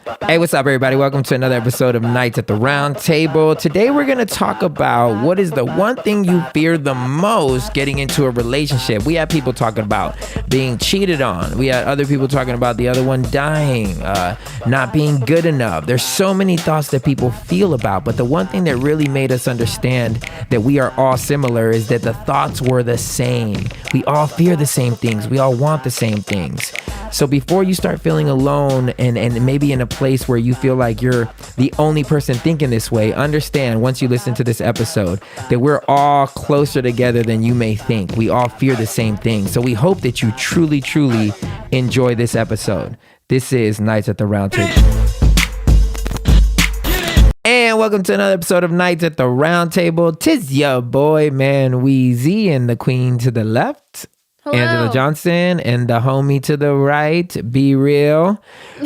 Hey, what's up, everybody? Welcome to another episode of Nights at the Round Table. Today, we're going to talk about what is the one thing you fear the most getting into a relationship. We had people talking about being cheated on. We had other people talking about the other one dying, not being good enough. There's so many thoughts that people feel about, but the one thing that really made us understand that we are all similar is that the thoughts were the same. We all fear the same things. We all want the same things. So before you start feeling alone and maybe in a place where you feel like you're the only person thinking this way, understand once you listen to this episode that we're all closer together than you may think. We all fear the same thing. So we hope that you truly, truly enjoy this episode. This is Nights at the Round Table. And welcome to another episode of Nights at the Round Table. 'Tis your boy, Man Weezy, and the queen to the left. Hello. Angela Johnson, and the homie to the right, Be Real.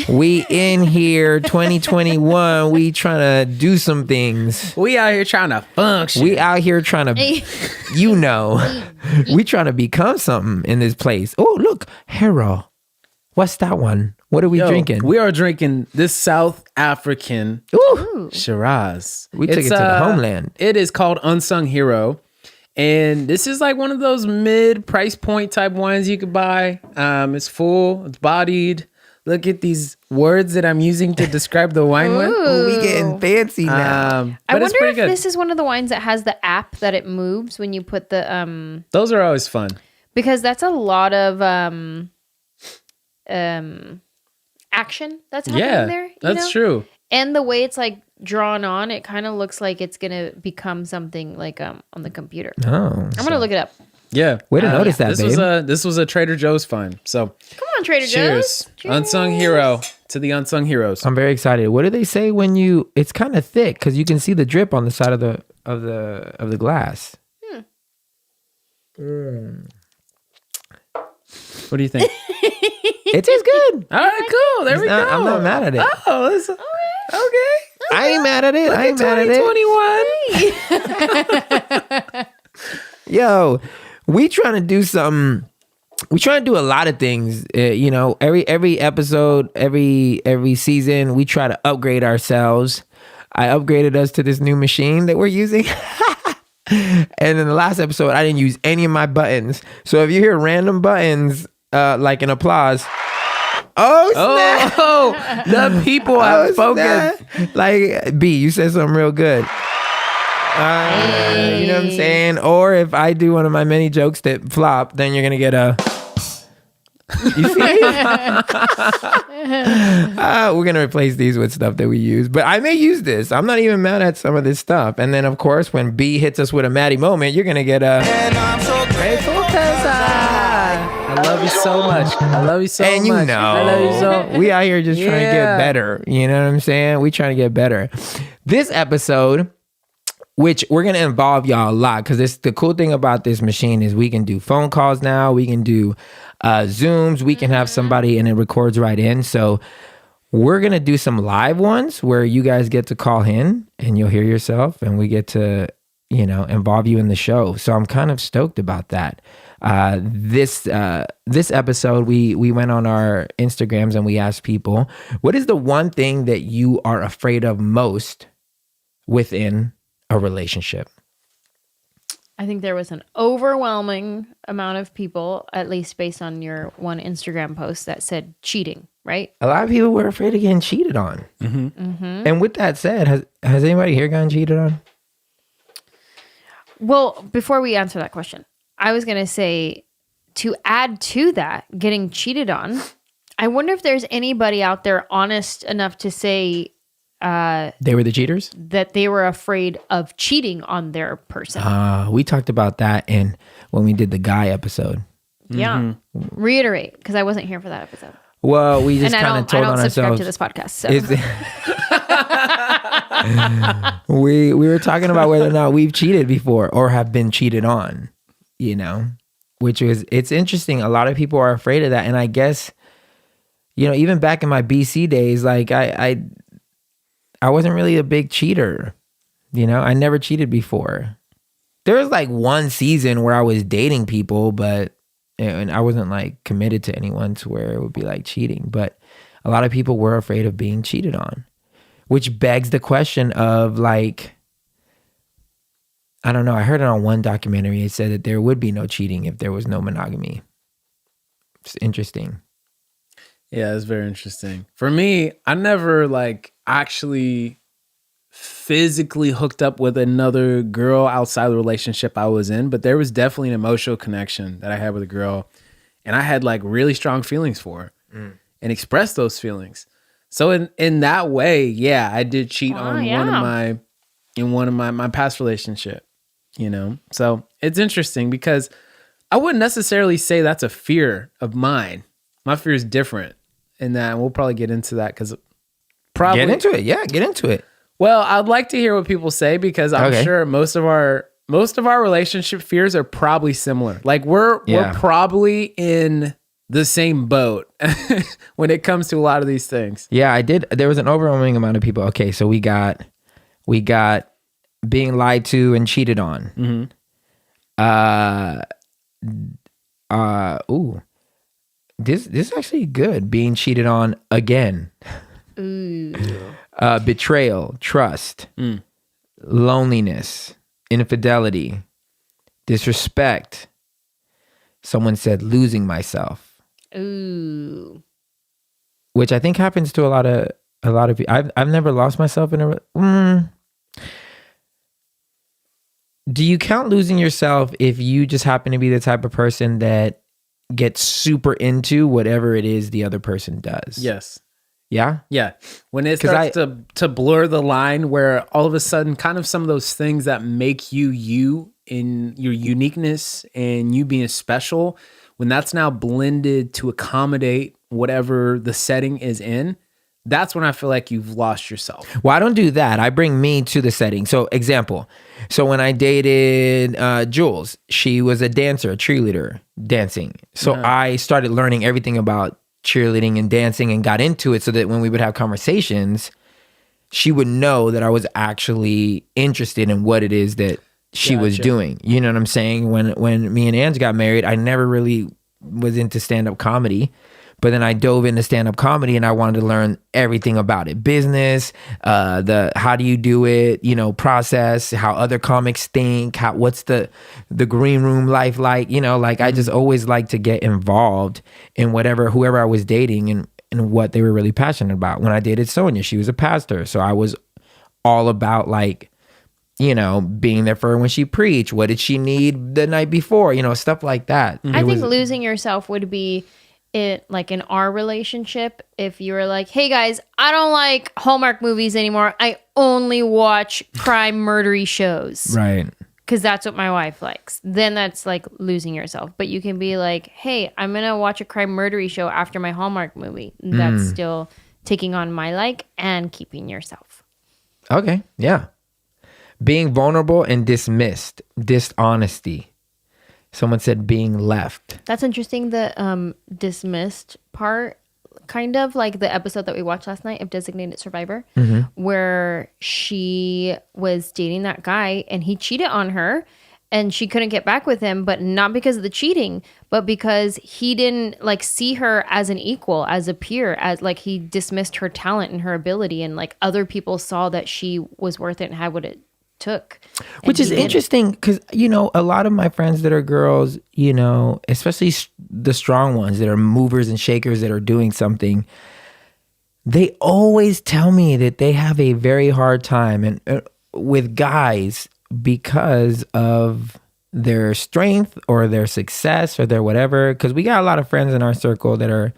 We in here 2021. We trying to do some things. We out here trying to function. We out here trying to, we trying to become something in this place. Oh, look, Hero. What's that one? What are we drinking? We are drinking this South African Shiraz. We took it to the homeland. It is called Unsung Hero. And this is like one of those mid price point type wines you could buy. It's full, it's bodied. Look at these words that I'm using to describe the wine with. We getting fancy now. I wonder if this is one of the wines that has the app that it moves when you put the Those are always fun. Because that's a lot of action that's happening there. That's true. And the way it's like drawn on, it kind of looks like it's gonna become something like on the computer. I'm gonna look it up. Yeah, way to notice that. This was a Trader Joe's find. So come on, Trader Joe's. Cheers, Unsung Hero to the unsung heroes. I'm very excited. What do they say when you? It's kind of thick because you can see the drip on the side of the glass. What do you think? It tastes good. All right, cool. There we go. I'm not mad at it. Oh, that's okay. I ain't mad at it. I ain't mad at it. Yo, we trying to do something. We trying to do a lot of things. Every episode, every season, we try to upgrade ourselves. I upgraded us to this new machine that we're using. And in the last episode, I didn't use any of my buttons. So if you hear random buttons, like an applause. Oh, snap. Oh, the people have spoken. Snap. Like, B, you said something real good. You know what I'm saying? Or if I do one of my many jokes that flop, then you're going to get a... You see? We're going to replace these with stuff that we use. But I may use this. I'm not even mad at some of this stuff. And then, of course, when B hits us with a Maddie moment, you're going to get a... And I'm so grateful because I love you so much. I love you so much. And you know, I love you so. We out here just trying to get better. You know what I'm saying? We trying to get better. This episode, which we're going to involve y'all a lot, because the cool thing about this machine is we can do phone calls now. We can do Zooms. We can have somebody and it records right in. So we're going to do some live ones where you guys get to call in and you'll hear yourself and we get to, involve you in the show. So I'm kind of stoked about that. This episode, we went on our Instagrams and we asked people, what is the one thing that you are afraid of most within a relationship? I think there was an overwhelming amount of people, at least based on your one Instagram post, that said cheating, right? A lot of people were afraid of getting cheated on. Mm-hmm. Mm-hmm. And with that said, has anybody here gotten cheated on? Well, before we answer that question, I was going to say, to add to that, getting cheated on, I wonder if there's anybody out there honest enough to say they were the cheaters? That they were afraid of cheating on their person. We talked about that when we did the guy episode. Yeah. Mm-hmm. Reiterate, because I wasn't here for that episode. Well, we just kind of told on ourselves. I don't subscribe to this podcast. So. we were talking about whether or not we've cheated before or have been cheated on, it's interesting. A lot of people are afraid of that. And I guess, even back in my BC days, like I wasn't really a big cheater. I never cheated before. There was like one season where I was dating people, but and I wasn't like committed to anyone to where it would be like cheating. But a lot of people were afraid of being cheated on, which begs the question of like, I don't know. I heard it on one documentary. It said that there would be no cheating if there was no monogamy. It's interesting. Yeah, it's very interesting. For me, I never like actually physically hooked up with another girl outside the relationship I was in, but there was definitely an emotional connection that I had with a girl, and I had like really strong feelings for her and expressed those feelings. So in that way, yeah, I did cheat on one of my past relationship, you know? So it's interesting because I wouldn't necessarily say that's a fear of mine. My fear is different in that, and we'll probably get into that because probably... Get into it. Yeah, get into it. Well, I'd like to hear what people say because I'm sure most of our relationship fears are probably similar. Like we're probably in the same boat when it comes to a lot of these things. Yeah, I did. There was an overwhelming amount of people. Okay, so we got being lied to and cheated on. This is actually good. Being cheated on again. Betrayal, trust, loneliness, infidelity, disrespect. Someone said losing myself. Ooh. Which I think happens to a lot of people. I've never lost myself in a Do you count losing yourself if you just happen to be the type of person that gets super into whatever it is the other person does? Yes. Yeah? Yeah. When it starts to blur the line where all of a sudden kind of some of those things that make you in your uniqueness and you being special, when that's now blended to accommodate whatever the setting is in, that's when I feel like you've lost yourself. Well, I don't do that. I bring me to the setting. So example. So when I dated Jules, she was a dancer, a cheerleader, dancing. So I started learning everything about cheerleading and dancing and got into it so that when we would have conversations, she would know that I was actually interested in what it is that she was doing. You know what I'm saying? When me and Ange got married, I never really was into stand-up comedy. But then I dove into stand-up comedy and I wanted to learn everything about it. Business, how do you do it, process, how other comics think, what's the green room life like, I just always like to get involved in whoever I was dating and what they were really passionate about. When I dated Sonia, she was a pastor. So I was all about being there for her when she preached. What did she need the night before? Stuff like that. I think losing yourself would be it, like in our relationship, if you were like, hey guys, I don't like Hallmark movies anymore. I only watch crime murdery shows. Right. Because that's what my wife likes. Then that's like losing yourself. But you can be like, hey, I'm going to watch a crime murdery show after my Hallmark movie. That's still taking on my like and keeping yourself. Okay. Yeah. Being vulnerable and dismissed. Dishonesty. Someone said being left. That's interesting. The dismissed part, kind of like the episode that we watched last night of Designated Survivor, where she was dating that guy and he cheated on her and she couldn't get back with him, but not because of the cheating, but because he didn't see her as an equal, as a peer, as he dismissed her talent and her ability, and other people saw that she was worth it and had what it took. Which is interesting because, a lot of my friends that are girls, especially the strong ones that are movers and shakers that are doing something, they always tell me that they have a very hard time with guys because of their strength or their success or their whatever. Because we got a lot of friends in our circle that are,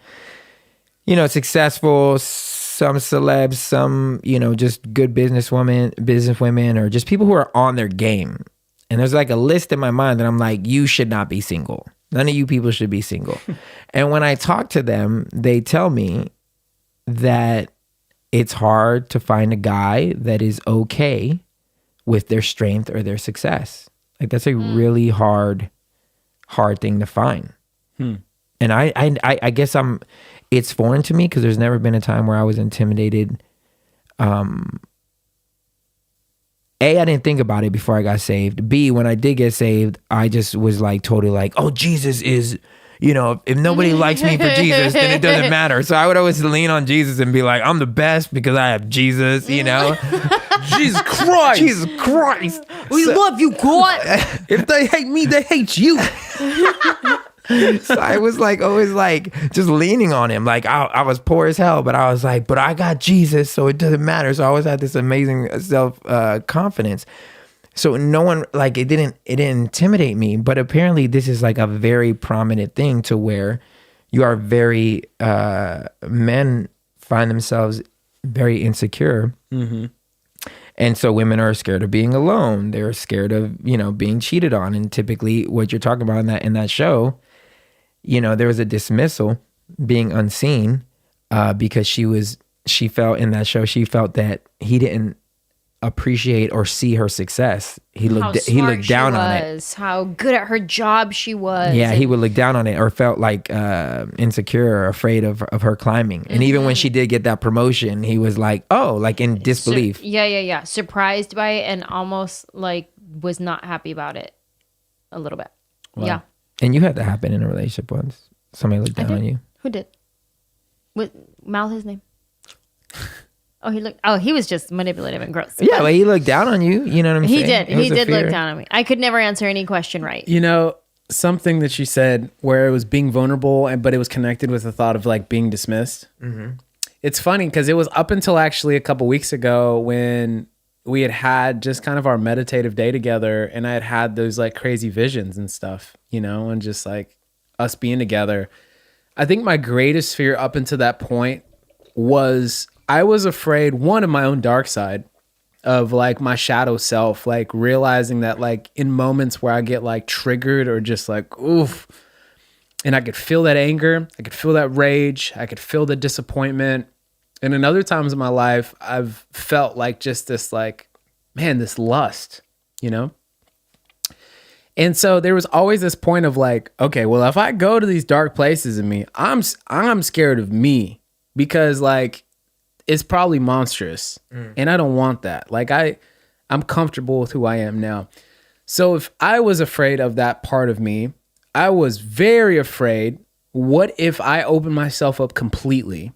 successful, some celebs, some, just good businesswomen, or just people who are on their game. And there's a list in my mind that I'm like, you should not be single. None of you people should be single. And when I talk to them, they tell me that it's hard to find a guy that is okay with their strength or their success. That's a really hard thing to find. And I guess it's foreign to me because there's never been a time where I was intimidated. A, I didn't think about it before I got saved. B, when I did get saved, I just was totally oh, Jesus is, if nobody likes me for Jesus, then it doesn't matter. So I would always lean on Jesus and be like, I'm the best because I have Jesus, Jesus Christ. Jesus Christ. We love you, God. If they hate me, they hate you. So I was like, always like just leaning on him. Like I was poor as hell, but I was like, but I got Jesus, so it doesn't matter. So I always had this amazing self confidence. So no one, like, it didn't intimidate me, but apparently this is like a very prominent thing to where you are very, men find themselves very insecure. Mm-hmm. And so women are scared of being alone. They're scared of, being cheated on. And typically what you're talking about in that show, there was a dismissal, being unseen, because she felt in that show, she felt that he didn't appreciate or see her success. He looked down on it. How good at her job she was. Yeah, he would look down on it or felt like insecure or afraid of her climbing. And even when she did get that promotion, he was like, oh, like in disbelief. Yeah. Surprised by it and almost like was not happy about it a little bit. Wow. Yeah. And you had that happen in a relationship once. Somebody looked down on you. Who did? What? Mouth his name. He was just manipulative and gross. Yeah, but he looked down on you. You know what I'm saying? He did look down on me. I could never answer any question right. Something that she said where it was being vulnerable, but it was connected with the thought of like being dismissed. Mm-hmm. It's funny because it was up until actually a couple weeks ago when we had just kind of our meditative day together, and I had those like crazy visions and stuff, and just like us being together. I think my greatest fear up until that point was I was afraid, one, of my own dark side, of like my shadow self, like realizing that like in moments where I get like triggered or just like, oof, and I could feel that anger, I could feel that rage, I could feel the disappointment. And in other times in my life, I've felt like just this like, man, this lust, And so there was always this point of like, okay, well, if I go to these dark places in me, I'm scared of me because like, it's probably monstrous and I don't want that. Like I'm comfortable with who I am now. So if I was afraid of that part of me, I was very afraid. What if I open myself up completely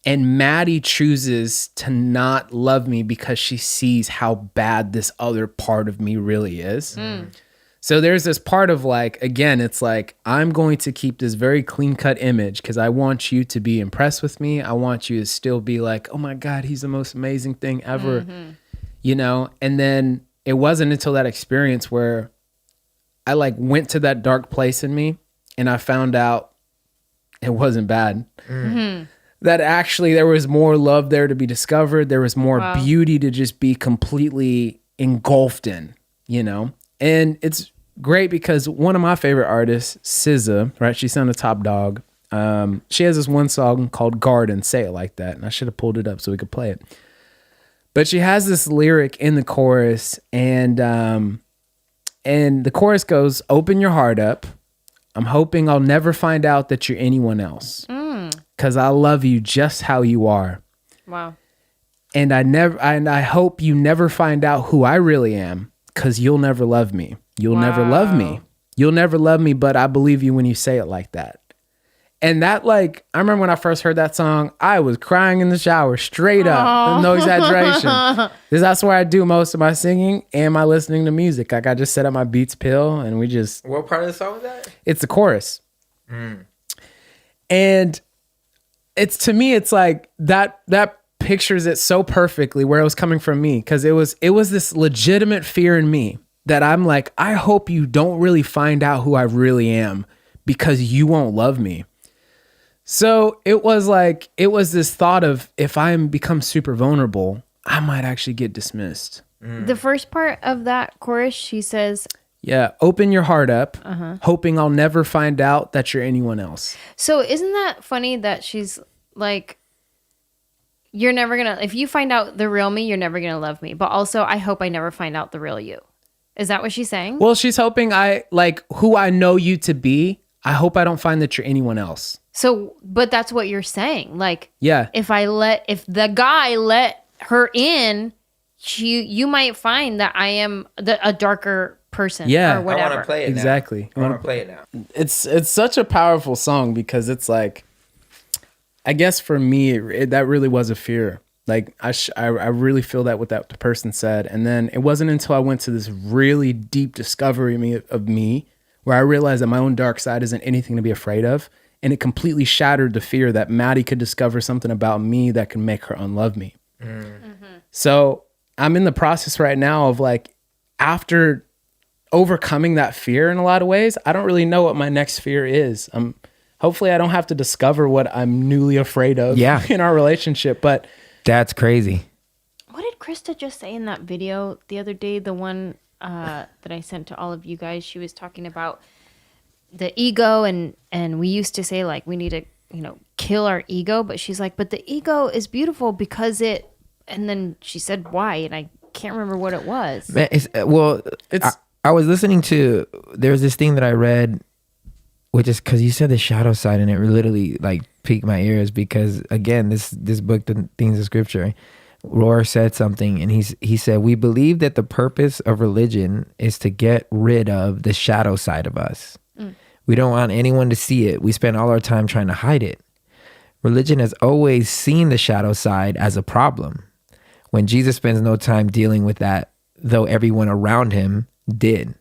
and Maddie chooses to not love me because she sees how bad this other part of me really is? So there's this part of like, again, it's like, I'm going to keep this very clean cut image because I want you to be impressed with me. I want you to still be like, oh my God, he's the most amazing thing ever, And then it wasn't until that experience where I like went to that dark place in me and I found out it wasn't bad. That actually there was more love there to be discovered. There was more beauty to just be completely engulfed in, And it's great because one of my favorite artists, SZA, right? She's on the Top Dog. She has this one song called Garden, Say It Like That. And I should have pulled it up so we could play it. But she has this lyric in the chorus and the chorus goes, open your heart up. I'm hoping I'll never find out that you're anyone else. 'Cause I love you just how you are. Wow. And I hope you never find out who I really am. 'Cause you'll never love me. You'll never love me. You'll never love me, but I believe you when you say it like that. And that, like, I remember when I first heard that song, I was crying in the shower straight up. No exaggeration. Because that's where I do most of my singing and my listening to music. Like, I just set up my Beats pill and we just... What part of the song is that? It's the chorus. And it's, to me, it's like that pictures it so perfectly where it was coming from me. Because it was this legitimate fear in me that I'm like, I hope you don't really find out who I really am because you won't love me. So it was this thought of if I become super vulnerable, I might actually get dismissed. The first part of that chorus, she says, yeah, open your heart up, hoping I'll never find out that you're anyone else. So isn't that funny that she's like, you're never gonna, if you find out the real me, you're never gonna love me. But also, I hope I never find out the real you. Is that what she's saying? Well, she's hoping I, like, who I know you to be, I hope I don't find that you're anyone else. So, but that's what you're saying. Like, yeah, if the guy let her in, you might find that I am a darker person Yeah. or whatever. I want to play it Exactly. now. I want to play it now. It's such a powerful song because it's like, I guess for me, that really was a fear. Like I really feel that what that person said. And then it wasn't until I went to this really deep discovery of me where I realized that my own dark side isn't anything to be afraid of. And it completely shattered the fear that Maddie could discover something about me that can make her unlove me. So I'm in the process right now of like, after overcoming that fear in a lot of ways, I don't really know what my next fear is. Hopefully I don't have to discover what I'm newly afraid of in our relationship, but that's crazy. What did Krista just say in that video the other day? The one that I sent to all of you guys. She was talking about the ego, and we used to say like we need to, kill our ego. But she's like, but the ego is beautiful because it. And then she said why, and I can't remember what it was. Man, I was listening to. There's this thing that I read, which is because you said the shadow side, and it literally like piqued my ears because again, this book, The Things of Scripture, Rohr said something, and he said, we believe that the purpose of religion is to get rid of the shadow side of us. We don't want anyone to see it. We spend all our time trying to hide it. Religion has always seen the shadow side as a problem. When Jesus spends no time dealing with that, though everyone around him did.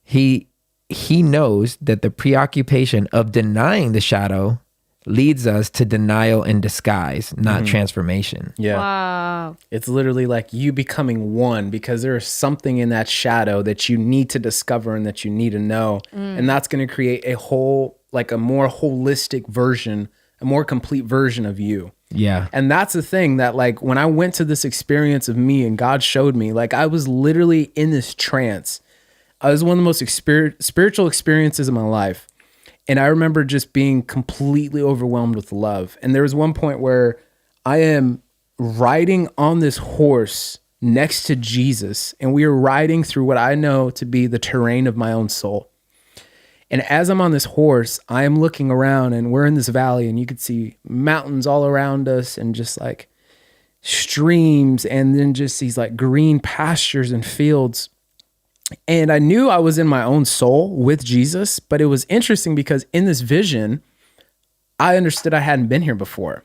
He knows that the preoccupation of denying the shadow leads us to denial and disguise, not transformation. Yeah. Wow. It's literally like you becoming one because there is something in that shadow that you need to discover and that you need to know. And that's going to create a whole, like a more holistic version, a more complete version of you. Yeah. And that's the thing that like when I went to this experience of me and God showed me, like I was literally in this trance. It was one of the most spiritual experiences of my life. And I remember just being completely overwhelmed with love. And there was one point where I am riding on this horse next to Jesus, and we are riding through what I know to be the terrain of my own soul. And as I'm on this horse, I am looking around, and we're in this valley, and you could see mountains all around us and just like streams, and then just these like green pastures and fields. And I knew I was in my own soul with Jesus, but it was interesting because in this vision, I understood I hadn't been here before.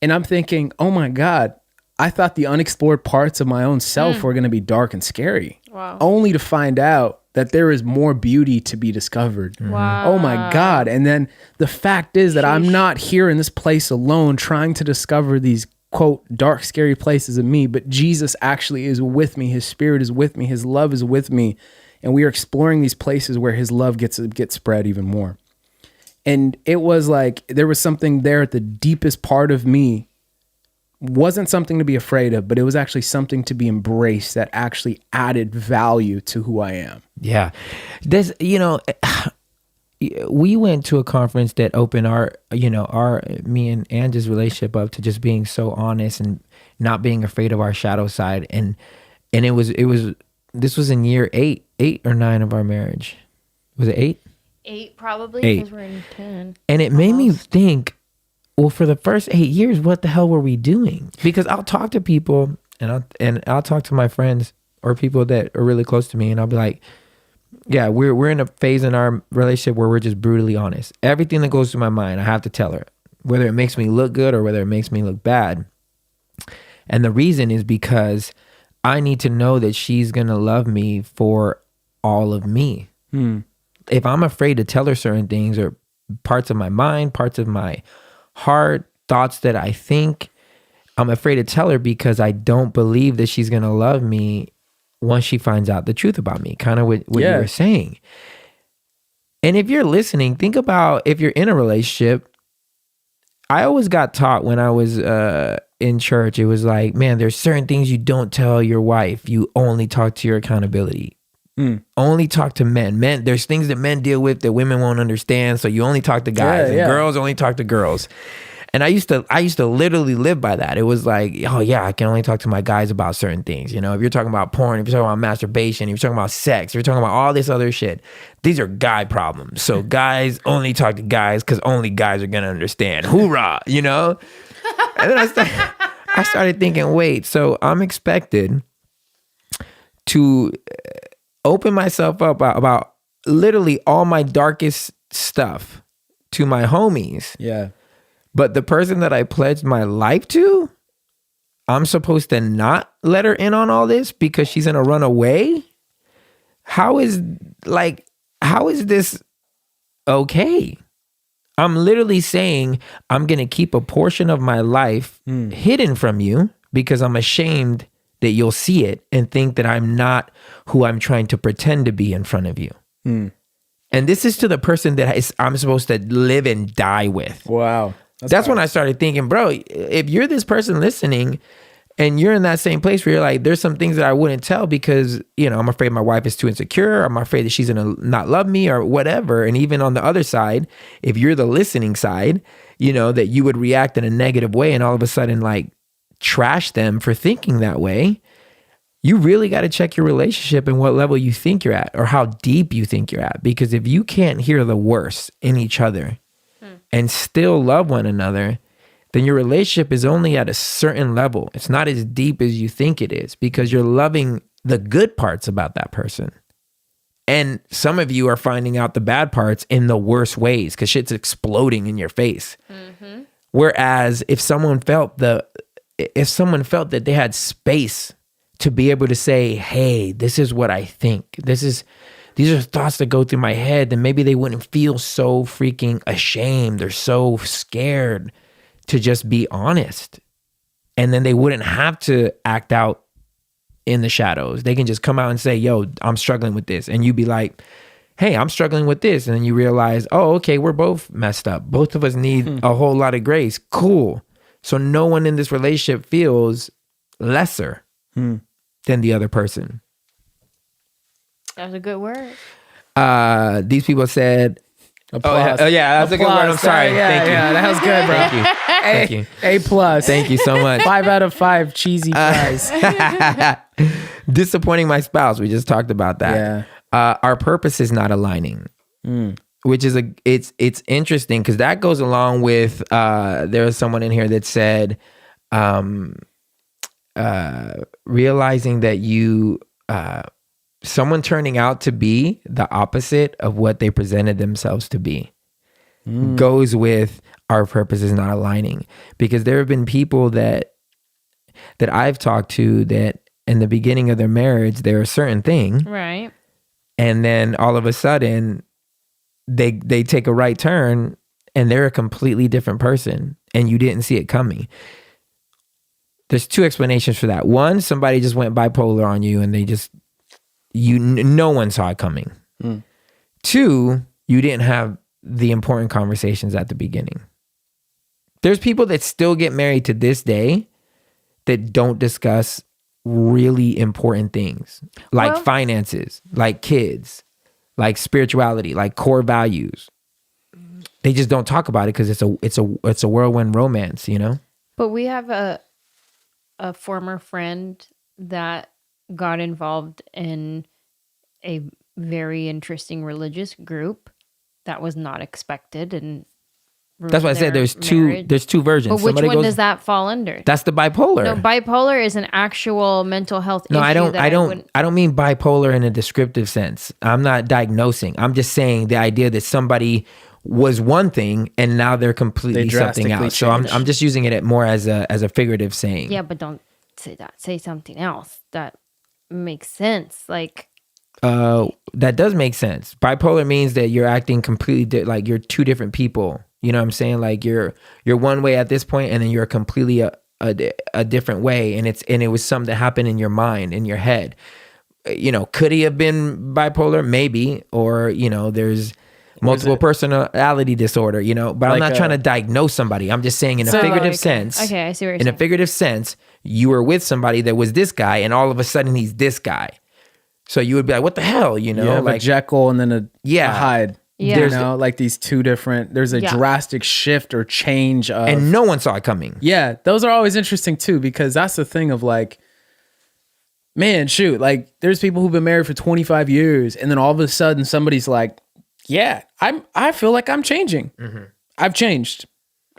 And I'm thinking, oh my God, I thought the unexplored parts of my own self were going to be dark and scary. Wow. Only to find out that there is more beauty to be discovered. Wow. Oh my God. And then the fact is that I'm not here in this place alone trying to discover these quote dark, scary places of me, but Jesus actually is with me. His spirit is with me. His love is with me. And we are exploring these places where his love gets spread even more. And it was like, there was something there at the deepest part of me. Wasn't something to be afraid of, but it was actually something to be embraced that actually added value to who I am. Yeah. There's, we went to a conference that opened me and Ange's relationship up to just being so honest and not being afraid of our shadow side. And this was in year 8 or 9 of our marriage. Was it 8? 8 probably, 8. because we're in 10. And it made me think, well, for the first 8 years, what the hell were we doing? Because I'll talk to people and I'll talk to my friends or people that are really close to me, and I'll be like, yeah, we're in a phase in our relationship where we're just brutally honest. Everything that goes through my mind, I have to tell her, whether it makes me look good or whether it makes me look bad. And the reason is because I need to know that she's going to love me for all of me. If I'm afraid to tell her certain things or parts of my mind, parts of my heart, thoughts that I think, I'm afraid to tell her because I don't believe that she's going to love me once she finds out the truth about me, kind of what you were saying. And if you're listening, think about if you're in a relationship. I always got taught when I was in church, it was like, man, there's certain things you don't tell your wife. You only talk to your accountability. Only talk to men. There's things that men deal with that women won't understand. So you only talk to guys, and girls only talk to girls. And I used to literally live by that. It was like, oh yeah, I can only talk to my guys about certain things. If you're talking about porn, if you're talking about masturbation, if you're talking about sex, if you're talking about all this other shit, these are guy problems. So guys only talk to guys because only guys are gonna understand. Hoorah, And then I started thinking, wait, so I'm expected to open myself up about literally all my darkest stuff to my homies. Yeah. But the person that I pledged my life to, I'm supposed to not let her in on all this because she's gonna run away? How is this okay? I'm literally saying I'm gonna keep a portion of my life hidden from you because I'm ashamed that you'll see it and think that I'm not who I'm trying to pretend to be in front of you. And this is to the person that I'm supposed to live and die with. Wow. That's when I started thinking, bro, if you're this person listening and you're in that same place where you're like, there's some things that I wouldn't tell because, you know, I'm afraid my wife is too insecure. I'm afraid that she's going to not love me or whatever. And even on the other side, if you're the listening side, you know, that you would react in a negative way and all of a sudden like trash them for thinking that way. You really got to check your relationship and what level you think you're at or how deep you think you're at. Because if you can't hear the worst in each other and still love one another, then your relationship is only at a certain level. It's not as deep as you think it is because you're loving the good parts about that person. And some of you are finding out the bad parts in the worst ways because shit's exploding in your face. Whereas if someone felt that they had space to be able to say, hey, this is what I think. These are thoughts that go through my head, then maybe they wouldn't feel so freaking ashamed or so scared to just be honest. And then they wouldn't have to act out in the shadows. They can just come out and say, yo, I'm struggling with this. And you be like, hey, I'm struggling with this. And then you realize, oh, okay, we're both messed up. Both of us need a whole lot of grace. Cool. So no one in this relationship feels lesser than the other person. That's a good word. These people said, Applause. oh yeah, that's a good word. I'm sorry. Thank you. Yeah, that was good, bro. Thank you. Thank you. A plus. Thank you so much. 5 out of 5 cheesy fries. Disappointing my spouse. We just talked about that. Yeah. Our purpose is not aligning, which is it's interesting because that goes along with there was someone in here that said realizing that you someone turning out to be the opposite of what they presented themselves to be goes with our purpose is not aligning, because there have been people that I've talked to that in the beginning of their marriage they're a certain thing, Right. and then all of a sudden they take a right turn and they're a completely different person and you didn't see it coming. There's 2 explanations for that. One, somebody just went bipolar on you and they just no one saw it coming. 2, you didn't have the important conversations at the beginning. There's people that still get married to this day that don't discuss really important things like finances, like kids, like spirituality, like core values. They just don't talk about it because it's a whirlwind romance, you know? But we have a former friend that got involved in a very interesting religious group that was not expected, and that's why I said there's two versions. But which one does that fall under? That's the bipolar. No, bipolar is an actual mental health issue. No, I don't mean bipolar in a descriptive sense. I'm not diagnosing. I'm just saying the idea that somebody was one thing and now they're completely something else. So I'm just using it more as a figurative saying. Yeah, but don't say that. Say something else that makes sense. Like that does make sense. Bipolar means that you're acting completely like you're 2 different people. You know what I'm saying? Like you're one way at this point, and then you're completely a different way, and it was something that happened in your mind, in your head. You know, could he have been bipolar? Maybe, or you know, there's multiple personality disorder. You know, but I'm not trying to diagnose somebody. I'm just saying in a figurative sense. Okay, I see what you're saying. In a figurative sense, you were with somebody that was this guy, and all of a sudden he's this guy. So you would be like, "What the hell?" You know, you have like a Jekyll and then a Hyde. Yeah. You know, like these 2 different, there's a drastic shift or change of, and no one saw it coming. Yeah, those are always interesting too, because that's the thing of like, man, shoot, like there's people who've been married for 25 years and then all of a sudden somebody's like, yeah, I feel like I'm changing. I've changed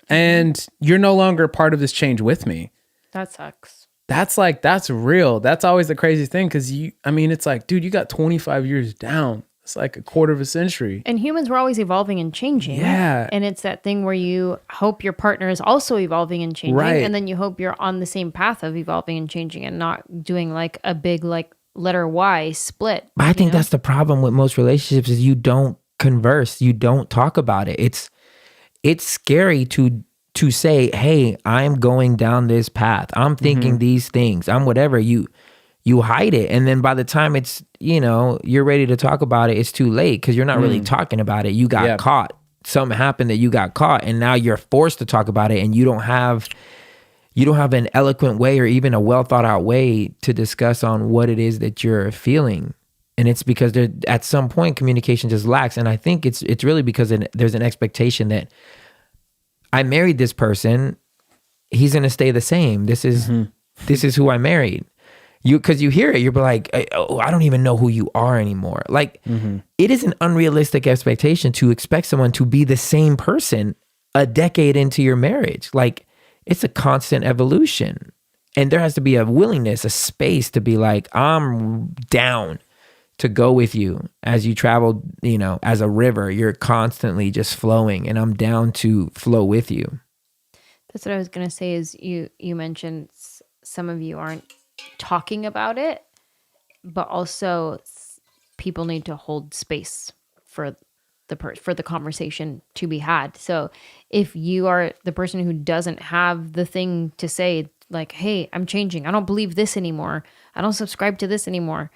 and you're no longer part of this change with me. That sucks. that's real. That's always the craziest thing. Cause it's like, dude, you got 25 years down. It's like a quarter of a century. And humans were always evolving and changing. Yeah. And it's that thing where you hope your partner is also evolving and changing. Right. And then you hope you're on the same path of evolving and changing and not doing like a big like letter Y split. I think that's the problem with most relationships is you don't converse. You don't talk about it. It's scary to say, hey, I'm going down this path. I'm thinking these things. I'm whatever. You hide it. And then by the time it's, you're ready to talk about it, it's too late because you're not really talking about it. You got caught. Something happened that you got caught and now you're forced to talk about it and you don't have an eloquent way or even a well thought out way to discuss on what it is that you're feeling. And it's because at some point communication just lacks. And I think it's really because there's an expectation that I married this person. He's going to stay the same. This is who I married. Because you hear it, you're like, oh, I don't even know who you are anymore. Like, it is an unrealistic expectation to expect someone to be the same person a decade into your marriage. Like, it's a constant evolution. And there has to be a willingness, a space to be like, I'm down to go with you as you travel, as a river. You're constantly just flowing, and I'm down to flow with you. That's what I was going to say is you mentioned some of you aren't talking about it, but also people need to hold space for the conversation to be had. So if you are the person who doesn't have the thing to say, like, hey, I'm changing. I don't believe this anymore. I don't subscribe to this anymore.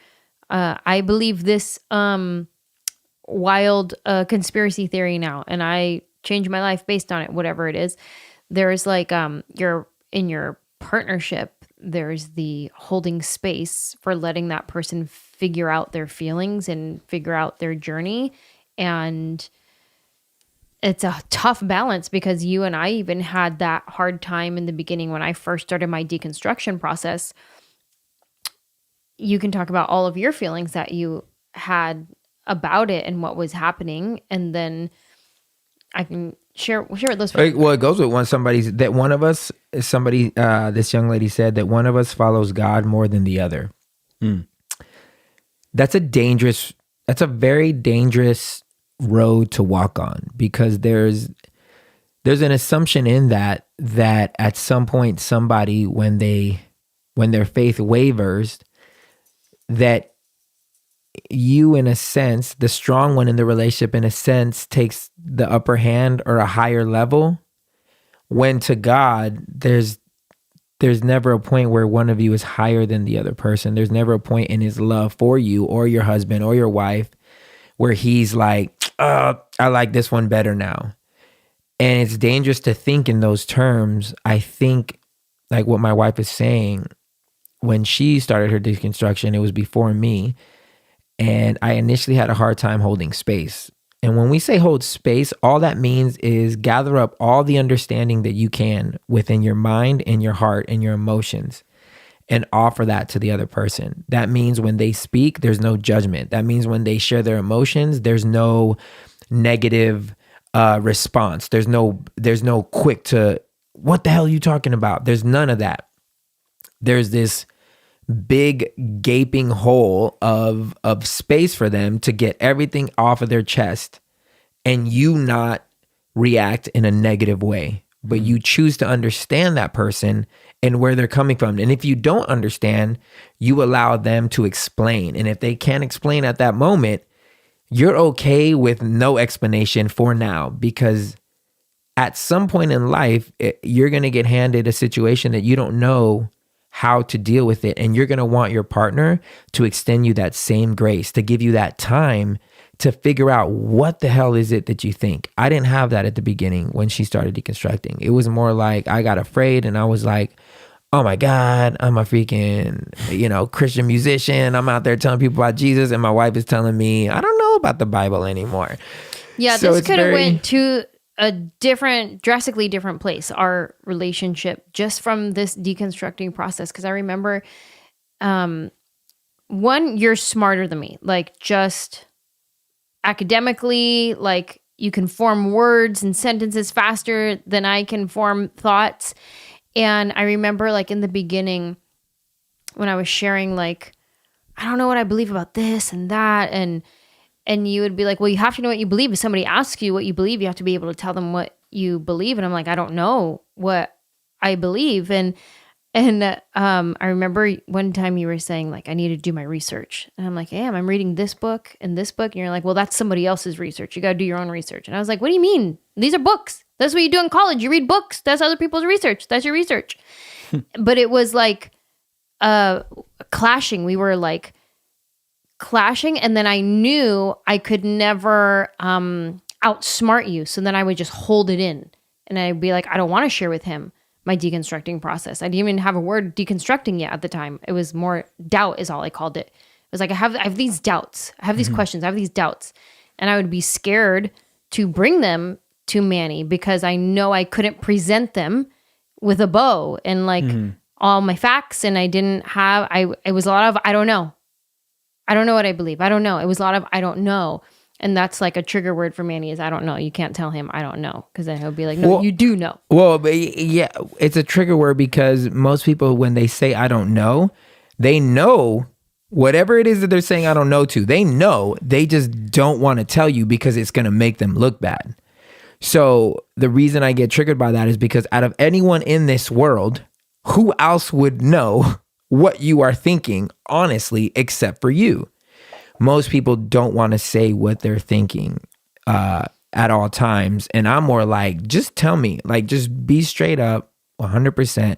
I believe this wild conspiracy theory now, and I change my life based on it, whatever it is. There's like you're in your partnership, there's the holding space for letting that person figure out their feelings and figure out their journey. And it's a tough balance because you and I even had that hard time in the beginning when I first started my deconstruction process. You can talk about all of your feelings that you had about it and what was happening. And then I can share those. Well, it goes with this young lady said that one of us follows God more than the other. That's a very dangerous road to walk on because there's an assumption in that at some point somebody, when their faith wavers, that you, in a sense, the strong one in the relationship, in a sense, takes the upper hand or a higher level, when to God, there's never a point where one of you is higher than the other person. There's never a point in his love for you or your husband or your wife where he's like, I like this one better now. And it's dangerous to think in those terms. I think, like what my wife is saying, when she started her deconstruction, it was before me. And I initially had a hard time holding space. And when we say hold space, all that means is gather up all the understanding that you can within your mind and your heart and your emotions and offer that to the other person. That means when they speak, there's no judgment. That means when they share their emotions, there's no negative response. There's no quick to, what the hell are you talking about? There's none of that. There's this big gaping hole of space for them to get everything off of their chest, and you not react in a negative way, but you choose to understand that person and where they're coming from. And if you don't understand, you allow them to explain. And if they can't explain at that moment, you're okay with no explanation for now, because at some point in life, you're going to get handed a situation that you don't know how to deal with it. And you're going to want your partner to extend you that same grace, to give you that time to figure out what the hell is it that you think. I didn't have that at the beginning when she started deconstructing. It was more like I got afraid and I was like, oh my God, I'm a freaking, Christian musician. I'm out there telling people about Jesus, and my wife is telling me, I don't know about the Bible anymore. Yeah, so this could have went to a drastically different place, our relationship, just from this deconstructing process. Because I remember, one, you're smarter than me, like just academically, like you can form words and sentences faster than I can form thoughts. And I remember, like in the beginning, when I was sharing, like, I don't know what I believe about this and that. And you would be like, well, you have to know what you believe. If somebody asks you what you believe, you have to be able to tell them what you believe. And I'm like, I don't know what I believe. And I remember one time you were saying, like, I need to do my research. And I'm like, I'm reading this book and this book. And you're like, well, that's somebody else's research. You got to do your own research. And I was like, what do you mean? These are books. That's what you do in college. You read books. That's other people's research. That's your research. But it was like clashing. We were like clashing. And then I knew I could never outsmart you. So then I would just hold it in. And I'd be like, I don't want to share with him my deconstructing process. I didn't even have a word deconstructing yet at the time. It was more doubt is all I called it. It was like, I have these doubts. I have these questions. I have these doubts. And I would be scared to bring them to Manny because I know I couldn't present them with a bow and like all my facts. And I didn't have, it was a lot of, I don't know. I don't know what I believe. I don't know. It was a lot of, I don't know. And that's like a trigger word for Manny is I don't know. You can't tell him I don't know because then he'll be like, no, you do know. Well, but yeah, it's a trigger word because most people, when they say I don't know, they know whatever it is that they're saying I don't know to. They know, they just don't want to tell you because it's going to make them look bad. So the reason I get triggered by that is because out of anyone in this world, who else would know what you are thinking, honestly, except for you? Most people don't want to say what they're thinking at all times. And I'm more like, just tell me, like, just be straight up 100%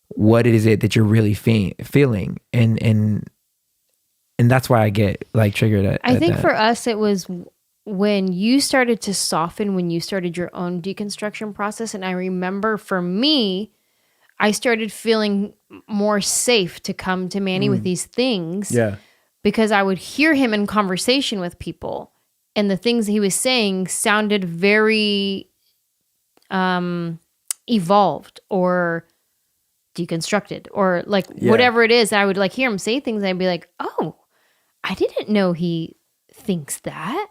what it is that you're really feeling. And that's why I get like triggered at I think that. For us, it was when you started to soften, when you started your own deconstruction process. And I remember for me, I started feeling more safe to come to Manny with these things. Yeah. Because I would hear him in conversation with people and the things he was saying sounded very evolved or deconstructed or like whatever it is. I would like hear him say things and I'd be like, oh, I didn't know he thinks that.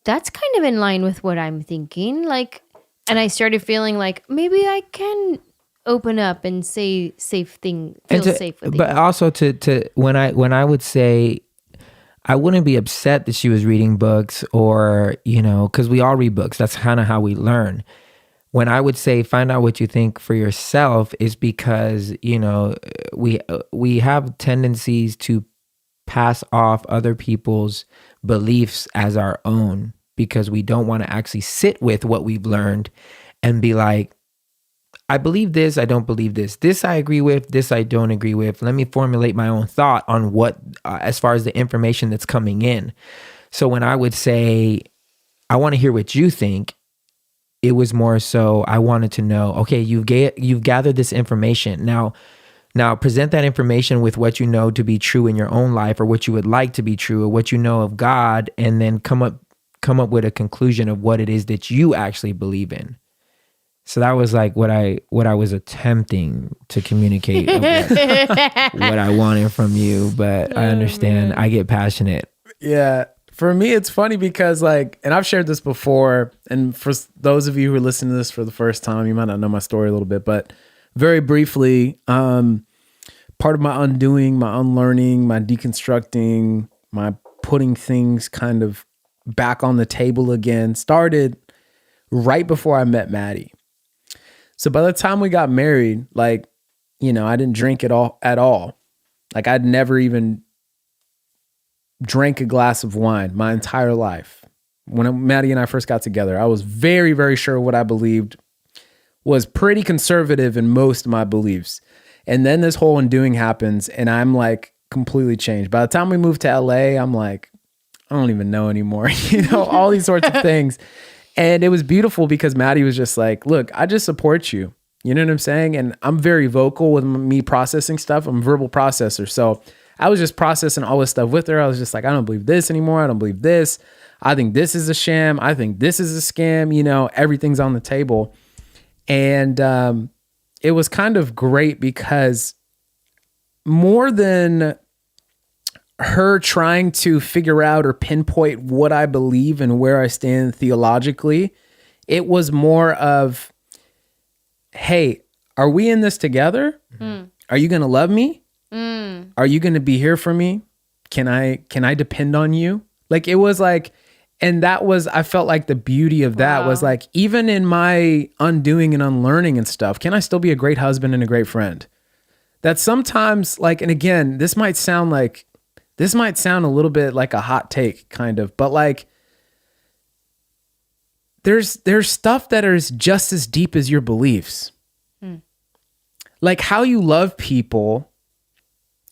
That's kind of in line with what I'm thinking. Like, and I started feeling like maybe I can open up and say safe thing, feel safe with you. But also to when I would say, I wouldn't be upset that she was reading books or, you know, because we all read books. That's kind of how we learn. When I would say, find out what you think for yourself is because, you know, we have tendencies to pass off other people's beliefs as our own because we don't want to actually sit with what we've learned and be like, I believe this, I don't believe this. This I agree with, this I don't agree with. Let me formulate my own thought on what, as far as the information that's coming in. So when I would say, I want to hear what you think, it was more so I wanted to know, okay, you've gathered this information. Now present that information with what you know to be true in your own life or what you would like to be true or what you know of God, and then come up with a conclusion of what it is that you actually believe in. So that was like what I was attempting to communicate of what I wanted from you. But I understand. I get passionate. Yeah. For me, it's funny because like, and I've shared this before, and for those of you who are listening to this for the first time, you might not know my story a little bit, but very briefly, part of my undoing, my unlearning, my deconstructing, my putting things kind of back on the table again started right before I met Maddie. So by the time we got married, like, you know, I didn't drink at all. Like I'd never even drank a glass of wine my entire life. When Maddie and I first got together, I was very, very sure what I believed was pretty conservative in most of my beliefs. And then this whole undoing happens and I'm like completely changed. By the time we moved to LA, I'm like, I don't even know anymore, you know, all these sorts of things. And it was beautiful because Maddie was just like, look, I just support you. You know what I'm saying? And I'm very vocal with me processing stuff. I'm a verbal processor. So I was just processing all this stuff with her. I was just like, I don't believe this anymore. I don't believe this. I think this is a sham. I think this is a scam. You know, everything's on the table. And it was kind of great because more than her trying to figure out or pinpoint what I believe and where I stand theologically, it was more of, hey, are we in this together? Are you going to love me? Are you going to be here for me? Can I depend on you? Like, it was like, and that was, I felt like the beauty of that was like, even in my undoing and unlearning and stuff, can I still be a great husband and a great friend? That sometimes, like, and again, this might sound a little bit like a hot take kind of, but like, there's stuff that is just as deep as your beliefs. Like, how you love people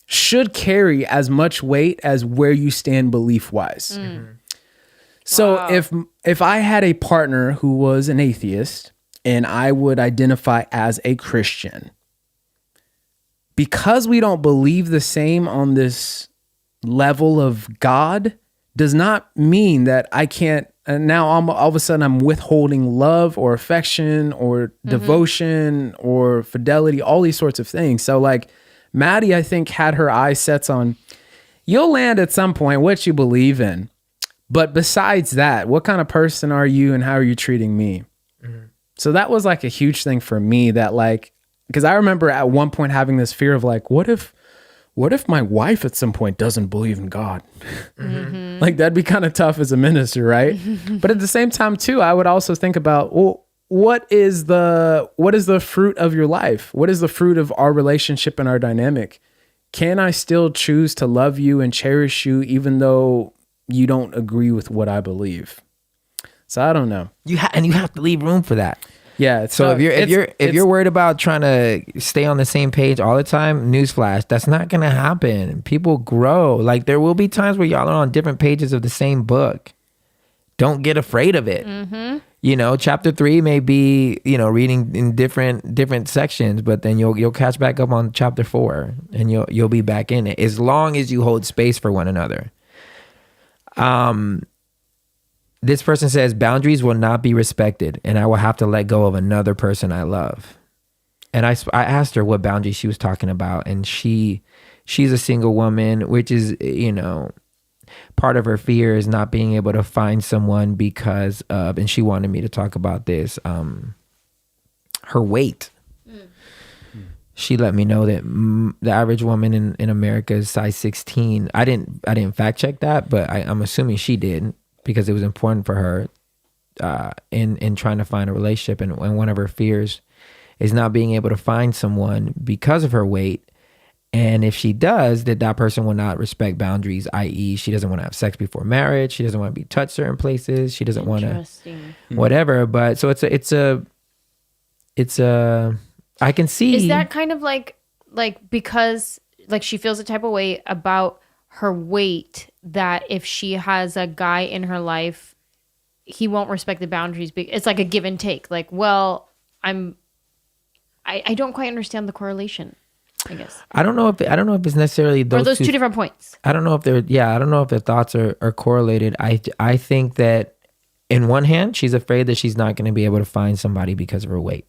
should carry as much weight as where you stand belief wise. So if I had a partner who was an atheist and I would identify as a Christian, because we don't believe the same on this level of God does not mean that I can't, and now all of a sudden I'm withholding love or affection or devotion or fidelity, all these sorts of things. So like Maddie, I think, had her eyes set on, you'll land at some point what you believe in. But besides that, what kind of person are you and how are you treating me? So that was like a huge thing for me, that like, because I remember at one point having this fear of like, what if my wife at some point doesn't believe in God? Like, that'd be kind of tough as a minister, right? But at the same time too, I would also think about, well, what is the fruit of your life? What is the fruit of our relationship and our dynamic? Can I still choose to love you and cherish you even though you don't agree with what I believe? So I don't know. You have to leave room for that. Yeah. So if you're worried about trying to stay on the same page all the time, newsflash, that's not gonna happen. People grow. Like, there will be times where y'all are on different pages of the same book. Don't get afraid of it. You know, chapter 3 may be, you know, reading in different sections, but then you'll catch back up on chapter 4 and you'll be back in it, as long as you hold space for one another. This person says, boundaries will not be respected and I will have to let go of another person I love. And I asked her what boundaries she was talking about, and she's a single woman, which is, you know, part of her fear is not being able to find someone because of, and she wanted me to talk about this, her weight. She let me know that the average woman in America is size 16. I didn't fact check that, but I'm assuming she did, because it was important for her in trying to find a relationship. And one of her fears is not being able to find someone because of her weight. And if she does, that person will not respect boundaries, i.e. she doesn't want to have sex before marriage. She doesn't want to be touched certain places. She doesn't want to whatever. But so it's a I can see. Is that kind of like because like she feels a type of way about her weight, that if she has a guy in her life, he won't respect the boundaries? It's like a give and take. Like, well, I don't quite understand the correlation, I guess. I don't know if it's necessarily those two different points. I don't know if their thoughts are correlated. I think that in one hand, she's afraid that she's not going to be able to find somebody because of her weight.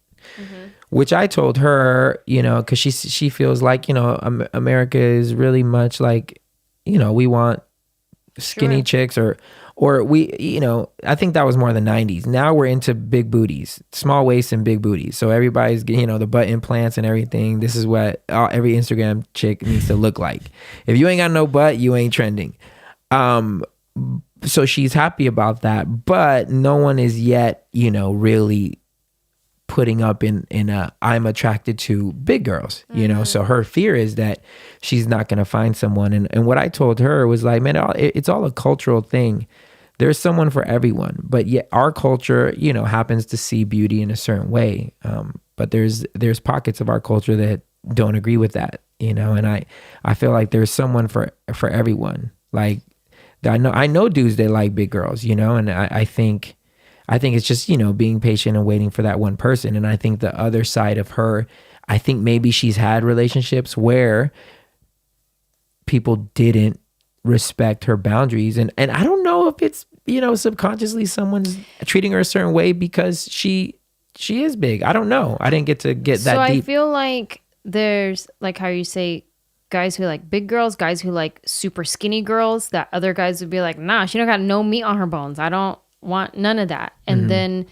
Which I told her, you know, because she feels like, you know, America is really much like, you know, we want skinny chicks or we, you know, I think that was more in the 90s. Now we're into big booties, small waists and big booties. So everybody's, you know, the butt implants and everything. This is what every Instagram chick needs to look like. If you ain't got no butt, you ain't trending. So she's happy about that, but no one is yet, you know, really putting up in a I'm attracted to big girls, you know. So her fear is that she's not going to find someone. And what I told her was like, man, it's all a cultural thing. There's someone for everyone, but yet our culture, you know, happens to see beauty in a certain way. But there's pockets of our culture that don't agree with that, you know. And I feel like there's someone for everyone. Like, I know dudes that like big girls, you know, and I think it's just, you know, being patient and waiting for that one person. And I think the other side of her, I think maybe she's had relationships where people didn't respect her boundaries. And I don't know if it's, you know, subconsciously someone's treating her a certain way because she is big. I don't know. I didn't get that deep. So I feel like there's, like how you say, guys who like big girls, guys who like super skinny girls, that other guys would be like, nah, she don't got no meat on her bones. I don't want none of that. And then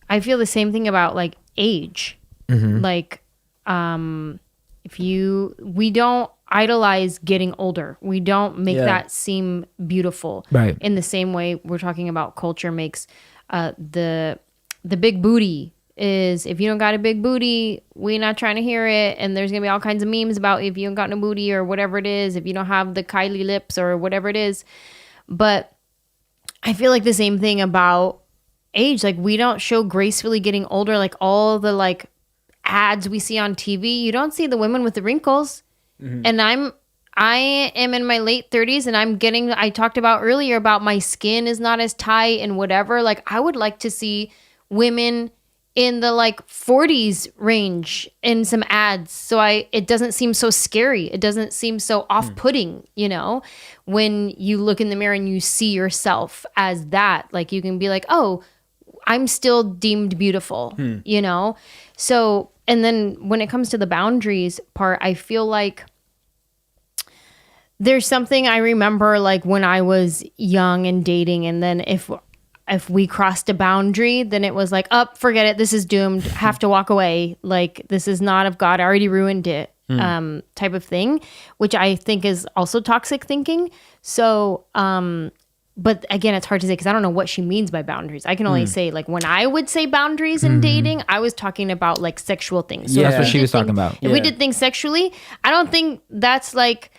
I feel the same thing about like age. Like, idolize getting older. We don't make Yeah. that seem beautiful. Right. In the same way we're talking about culture makes the big booty is, if you don't got a big booty, we not trying to hear it. And there's gonna be all kinds of memes about if you don't got no booty or whatever it is, if you don't have the Kylie lips or whatever it is. But I feel like the same thing about age. Like, we don't show gracefully getting older. Like, all the like ads we see on TV, you don't see the women with the wrinkles. And I am in my late 30s, and I talked about earlier about my skin is not as tight and whatever. Like, I would like to see women in the like 40s range in some ads, so it doesn't seem so scary. It doesn't seem so off-putting, when you look in the mirror and you see yourself as that. Like, you can be like, oh, I'm still deemed beautiful, So, and then when it comes to the boundaries part, I feel like there's something I remember, like when I was young and dating, and then if we crossed a boundary, then it was like, forget it. This is doomed. Have to walk away. Like, this is not of God. I already ruined it, type of thing, which I think is also toxic thinking. So, but again, it's hard to say because I don't know what she means by boundaries. I can only say, like, when I would say boundaries in dating, I was talking about like sexual things. So That's if what we she did was talking about. If we did things sexually, I don't think that's like,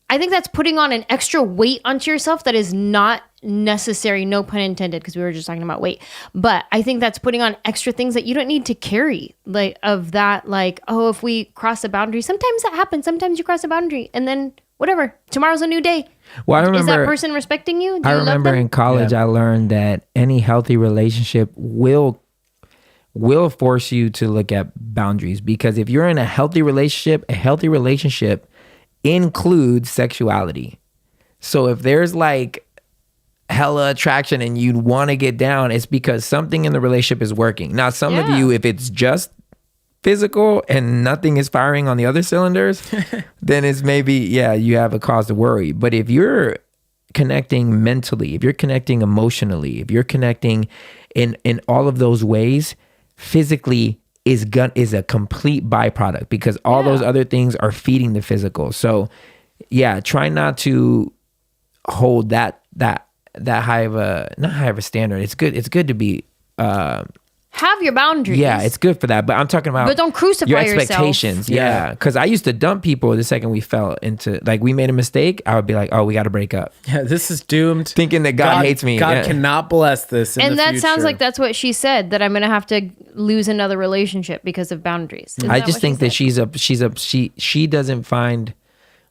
I think that's putting on an extra weight onto yourself that is not necessary, no pun intended, because we were just talking about weight. But I think that's putting on extra things that you don't need to carry, like, of that, like, oh, if we cross a boundary, sometimes that happens. Sometimes you cross a boundary and then whatever, tomorrow's a new day. Well, I remember, is that person respecting you? Do I you love remember them? in college, I learned that any healthy relationship will force you to look at boundaries, because if you're in a healthy relationship includes sexuality. So if there's like hella attraction and you want to get down, it's because something in the relationship is working. Now, some of you, if it's just physical and nothing is firing on the other cylinders, then it's maybe, you have a cause to worry. But if you're connecting mentally, if you're connecting emotionally, if you're connecting in all of those ways, physically is a complete byproduct, because all those other things are feeding the physical. So try not to hold that high of a, not high of a standard. It's good to be have your boundaries. Yeah, it's good for that. But I'm talking about, but don't crucify your yourself. expectations. Yeah, because I used to dump people the second we fell into, like, we made a mistake. I would be like, oh, we got to break up. Yeah, this is doomed. Thinking that God hates me. God cannot bless this. And that sounds like that's what she said, that I'm going to have to lose another relationship because of boundaries. I just think that she doesn't find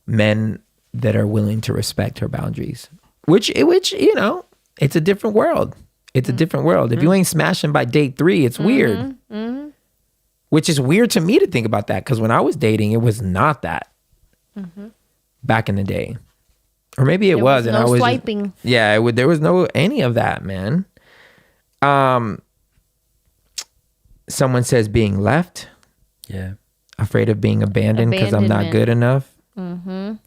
men that are willing to respect her boundaries, which it's a different world. It's a different world. If you ain't smashing by date 3, it's weird. Which is weird to me to think about that, because when I was dating, it was not that back in the day. Or maybe it was, and I was swiping. There was no any of that, man. Someone says being left. Yeah. Afraid of being abandoned because I'm not good enough. I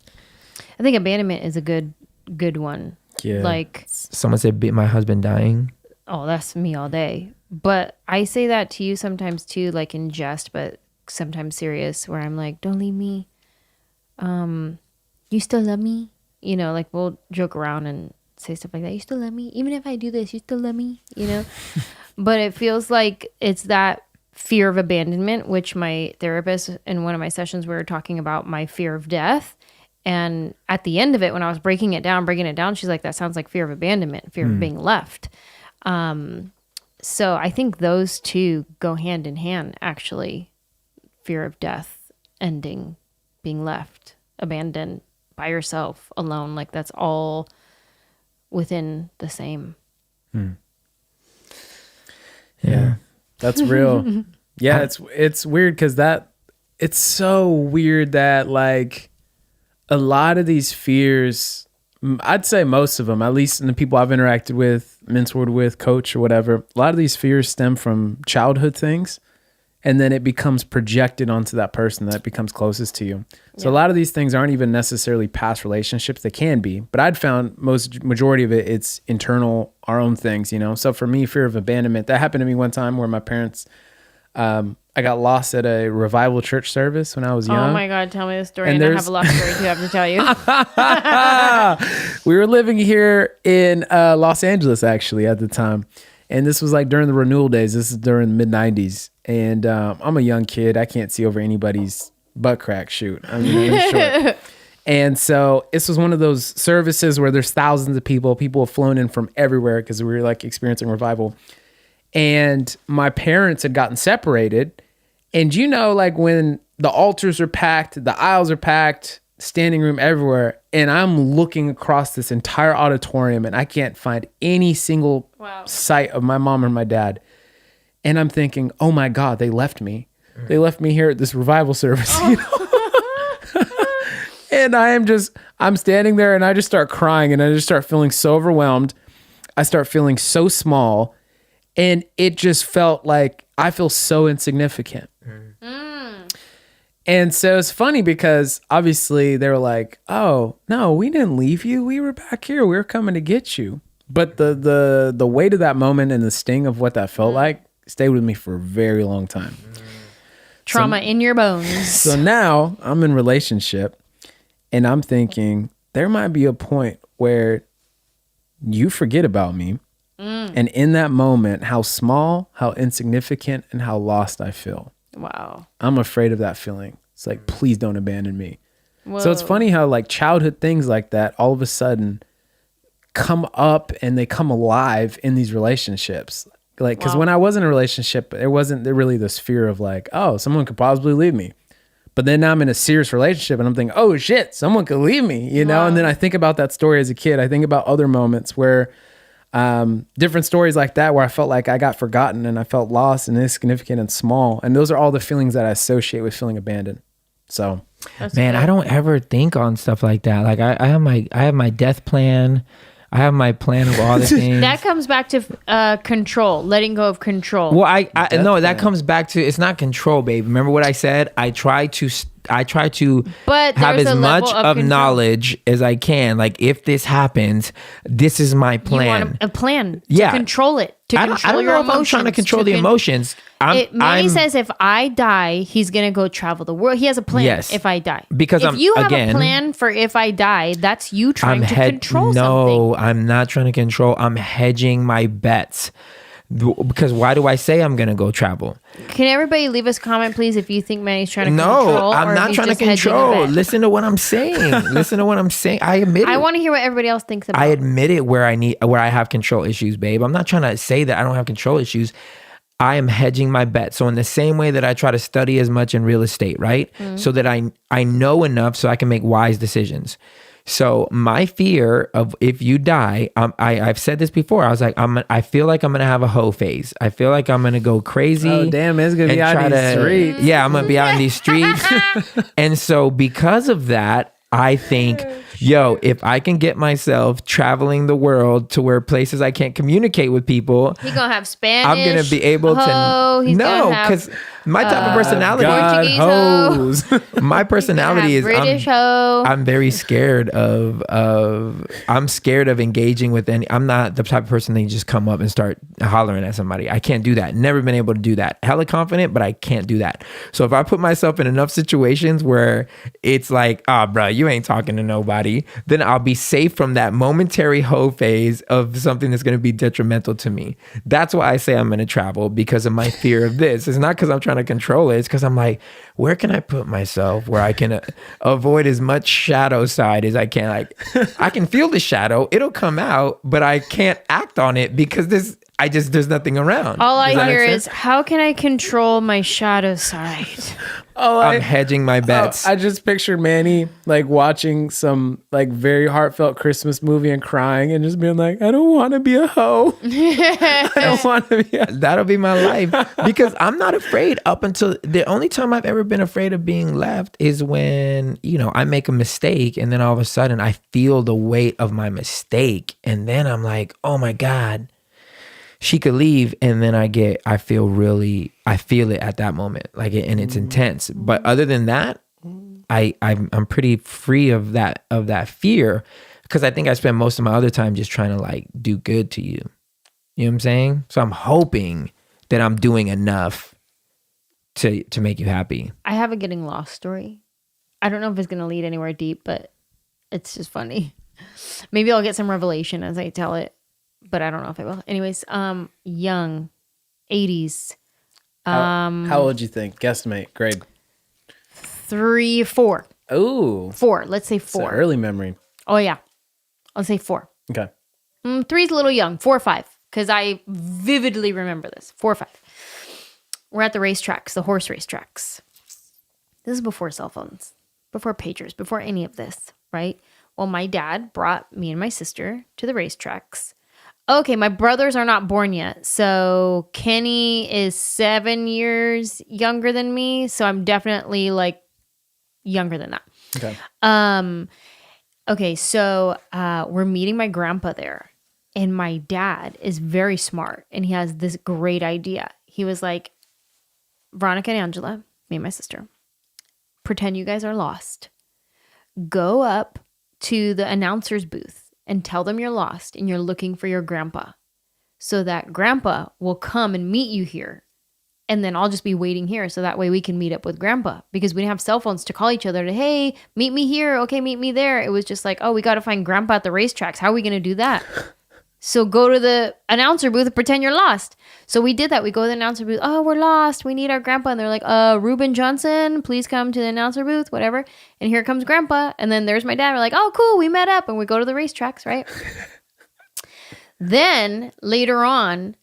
think abandonment is a good one. Yeah. Like, someone said my husband dying. Oh, that's me all day. But I say that to you sometimes too, like in jest, but sometimes serious, where I'm like, don't leave me. You still love me? Like, we'll joke around and say stuff like that. You still love me? Even if I do this, you still love me? But it feels like it's that fear of abandonment, which my therapist in one of my sessions, we were talking about my fear of death. And at the end of it, when I was breaking it down, she's like, that sounds like fear of abandonment, fear of being left. So I think those two go hand in hand, actually. Fear of death, ending, being left, abandoned by yourself, alone. Like, that's all within the same. Yeah, that's real. Yeah, it's weird because it's so weird that, like, a lot of these fears, I'd say most of them, at least in the people I've interacted with, mentored with, coach or whatever, a lot of these fears stem from childhood things, and then it becomes projected onto that person that becomes closest to you. So a lot of these things aren't even necessarily past relationships. They can be, but I'd found majority of it's internal, our own things, So for me, fear of abandonment, that happened to me one time where my parents, I I got lost at a revival church service when I was young. Oh my God, tell me the story. And And I have a lot of stories to have to tell you. We were living here in Los Angeles, actually, at the time. And this was like during the renewal days. This is during the mid-90s. And I'm a young kid. I can't see over anybody's butt crack. Shoot. I'm short. And so this was one of those services where there's thousands of people. People have flown in from everywhere because we were like experiencing revival. And my parents had gotten separated. And you know, like when the altars are packed, the aisles are packed, standing room everywhere. And I'm looking across this entire auditorium and I can't find any single sight of my mom or my dad. And I'm thinking, oh my God, they left me. They left me here at this revival service. You know? And I'm standing there and I just start crying and I just start feeling so overwhelmed. I start feeling so small. And it just felt like I feel so insignificant. And so it's funny because obviously they were like, oh, no, we didn't leave you. We were back here. We were coming to get you. But the weight of that moment and the sting of what that felt like stayed with me for a very long time. Trauma in your bones. So now I'm in a relationship and I'm thinking there might be a point where you forget about me. And in that moment, how small, how insignificant, and how lost I feel. Wow. I'm afraid of that feeling. It's like, please don't abandon me. Whoa. So it's funny how like childhood things like that all of a sudden come up and they come alive in these relationships. Like, because when I was in a relationship, there wasn't really this fear of like, oh, someone could possibly leave me. But then now I'm in a serious relationship and I'm thinking, oh shit, someone could leave me, you know? And then I think about that story as a kid. I think about other moments where different stories like that where I felt like I got forgotten and I felt lost and insignificant and small. And those are all the feelings that I associate with feeling abandoned. So, man, I don't ever think on stuff like that. Like I have my death plan. I have my plan of all the things. That comes back to control, letting go of control. Well, I no, that comes back to, it's not control, babe. Remember what I said? I try to But have there's as a much level of control. knowledge as I can. Like if this happens, this is my You plan. want a plan to Yeah. control it, to I control don't your know if emotions. I'm trying to control the emotions. Manny says if I die, he's going to go travel the world. He has a plan if I die. Because if I'm, you have again, a plan for if I die, that's you trying to control no, something. I'm not trying to control. I'm hedging my bets. Because why do I say I'm going to go travel? Can everybody leave us a comment, please, if you think Manny's trying to No, control? I'm or if not he's trying to just hedging a control. bet? Listen to what I'm saying. Listen to what I'm saying. I admit it. I want to hear what everybody else thinks about I it. admit it where I have control issues, babe. I'm not trying to say that I don't have control issues. I am hedging my bet. So in the same way that I try to study as much in real estate, right? So that I know enough so I can make wise decisions. So my fear of if you die, I've said this before. I was like, I feel like I'm gonna have a hoe phase. I feel like I'm gonna go crazy. oh, damn, it's going to be and out try in these streets. Yeah, I'm gonna be out in these streets. And so because of that, I think, yo, if I can get myself traveling the world to where places I can't communicate with people, He's going to have Spanish. I'm gonna be able to. He's No, gonna have because my type of personality, Portuguese hose. my personality is British hoe. I'm very scared of I'm scared of engaging with any. I'm not the type of person that you just come up and start hollering at somebody. I can't do that. Never been able to do that. Hella confident, but I can't do that. So if I put myself in enough situations where it's like, bro, you ain't talking to nobody, then I'll be safe from that momentary hoe phase of something that's going to be detrimental to me. That's why I say I'm going to travel, because of my fear of this. It's not because I'm trying to control it. It's because I'm like, where can I put myself where I can avoid as much shadow side as I can? Like, I can feel the shadow, it'll come out, but I can't act on it because there's nothing around. All Does I that hear make is, sense? how can I control my shadow side? I'm hedging my bets. I just pictured Manny like watching some like very heartfelt Christmas movie and crying and just being like, I don't want to be a hoe. I don't want to be That'll be my life, because I'm not afraid. Up until the only time I've ever been afraid of being left is when, I make a mistake and then all of a sudden I feel the weight of my mistake. And then I'm like, oh my God, she could leave. And then I feel it at that moment, like and it's intense. But other than that, I'm pretty free of that fear, because I think I spend most of my other time just trying to like do good to you. You know what I'm saying? So I'm hoping that I'm doing enough to make you happy? I have a getting lost story. I don't know if it's going to lead anywhere deep, but it's just funny. Maybe I'll get some revelation as I tell it, but I don't know if I will. Anyways, young, 80s. How old do you think? Guesstimate. Grade. 3, 4. Ooh. 4. Let's say It's 4. an early memory. Oh, yeah. I'll say 4. Okay. 3's a little young. 4 or 5. Because I vividly remember this. 4 or 5. We're at the racetracks, the horse racetracks. This is before cell phones, before pagers, before any of this, right? Well, my dad brought me and my sister to the racetracks. Okay, my brothers are not born yet. So Kenny is 7 years younger than me. So I'm definitely like younger than that. Okay. Okay, so we're meeting my grandpa there. And my dad is very smart. And he has this great idea. He was like, Veronica and Angela, me and my sister, pretend you guys are lost. Go up to the announcer's booth and tell them you're lost and you're looking for your grandpa. So that grandpa will come and meet you here. And then I'll just be waiting here. So that way we can meet up with grandpa. Because we didn't have cell phones to call each other to, hey, meet me here. Okay, meet me there. It was just like, oh, we got to find grandpa at the racetracks. How are we going to do that? So go to the announcer booth and pretend you're lost. So we did that. We go to the announcer booth. Oh, we're lost. We need our grandpa. And they're like, Reuben Johnson, please come to the announcer booth, whatever. And here comes grandpa. And then there's my dad. We're like, oh, cool. We met up. And we go to the racetracks, right? Then later on,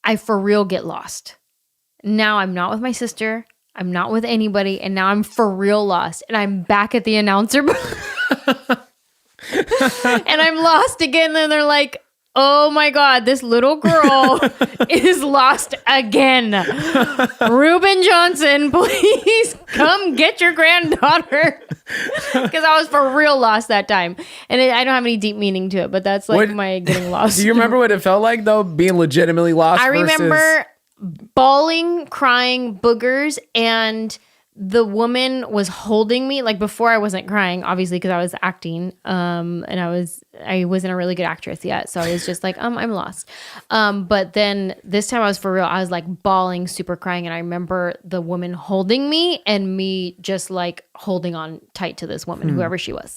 I for real get lost. Now I'm not with my sister. I'm not with anybody. And now I'm for real lost. And I'm back at the announcer booth. And I'm lost again. And they're like, oh my God, this little girl is lost again. Reuben Johnson, please come get your granddaughter. Because I was for real lost that time. And I don't have any deep meaning to it, but that's like my getting lost. Do you remember what it felt like, though, being legitimately lost? I remember bawling, crying, boogers, and the woman was holding me. Like before I wasn't crying, obviously, because I was acting. And I wasn't a really good actress yet. So I was just like, I'm lost. But then this time I was for real. I was like bawling, super crying. And I remember the woman holding me and me just like holding on tight to this woman, whoever she was.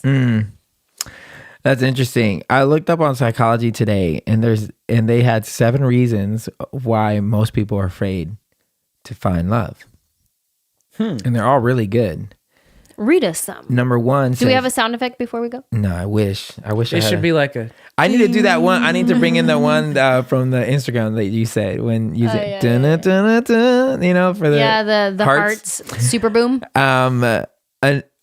That's interesting. I looked up on psychology today and they had 7 reasons why most people are afraid to find love. And they're all really good. Read us some. Number 1 Do we have a sound effect before we go? No, I wish It should be like a... I need to do that one. I need to bring in the one from the Instagram that you said when you said dun, dun, dun, you know, for the the hearts super boom. A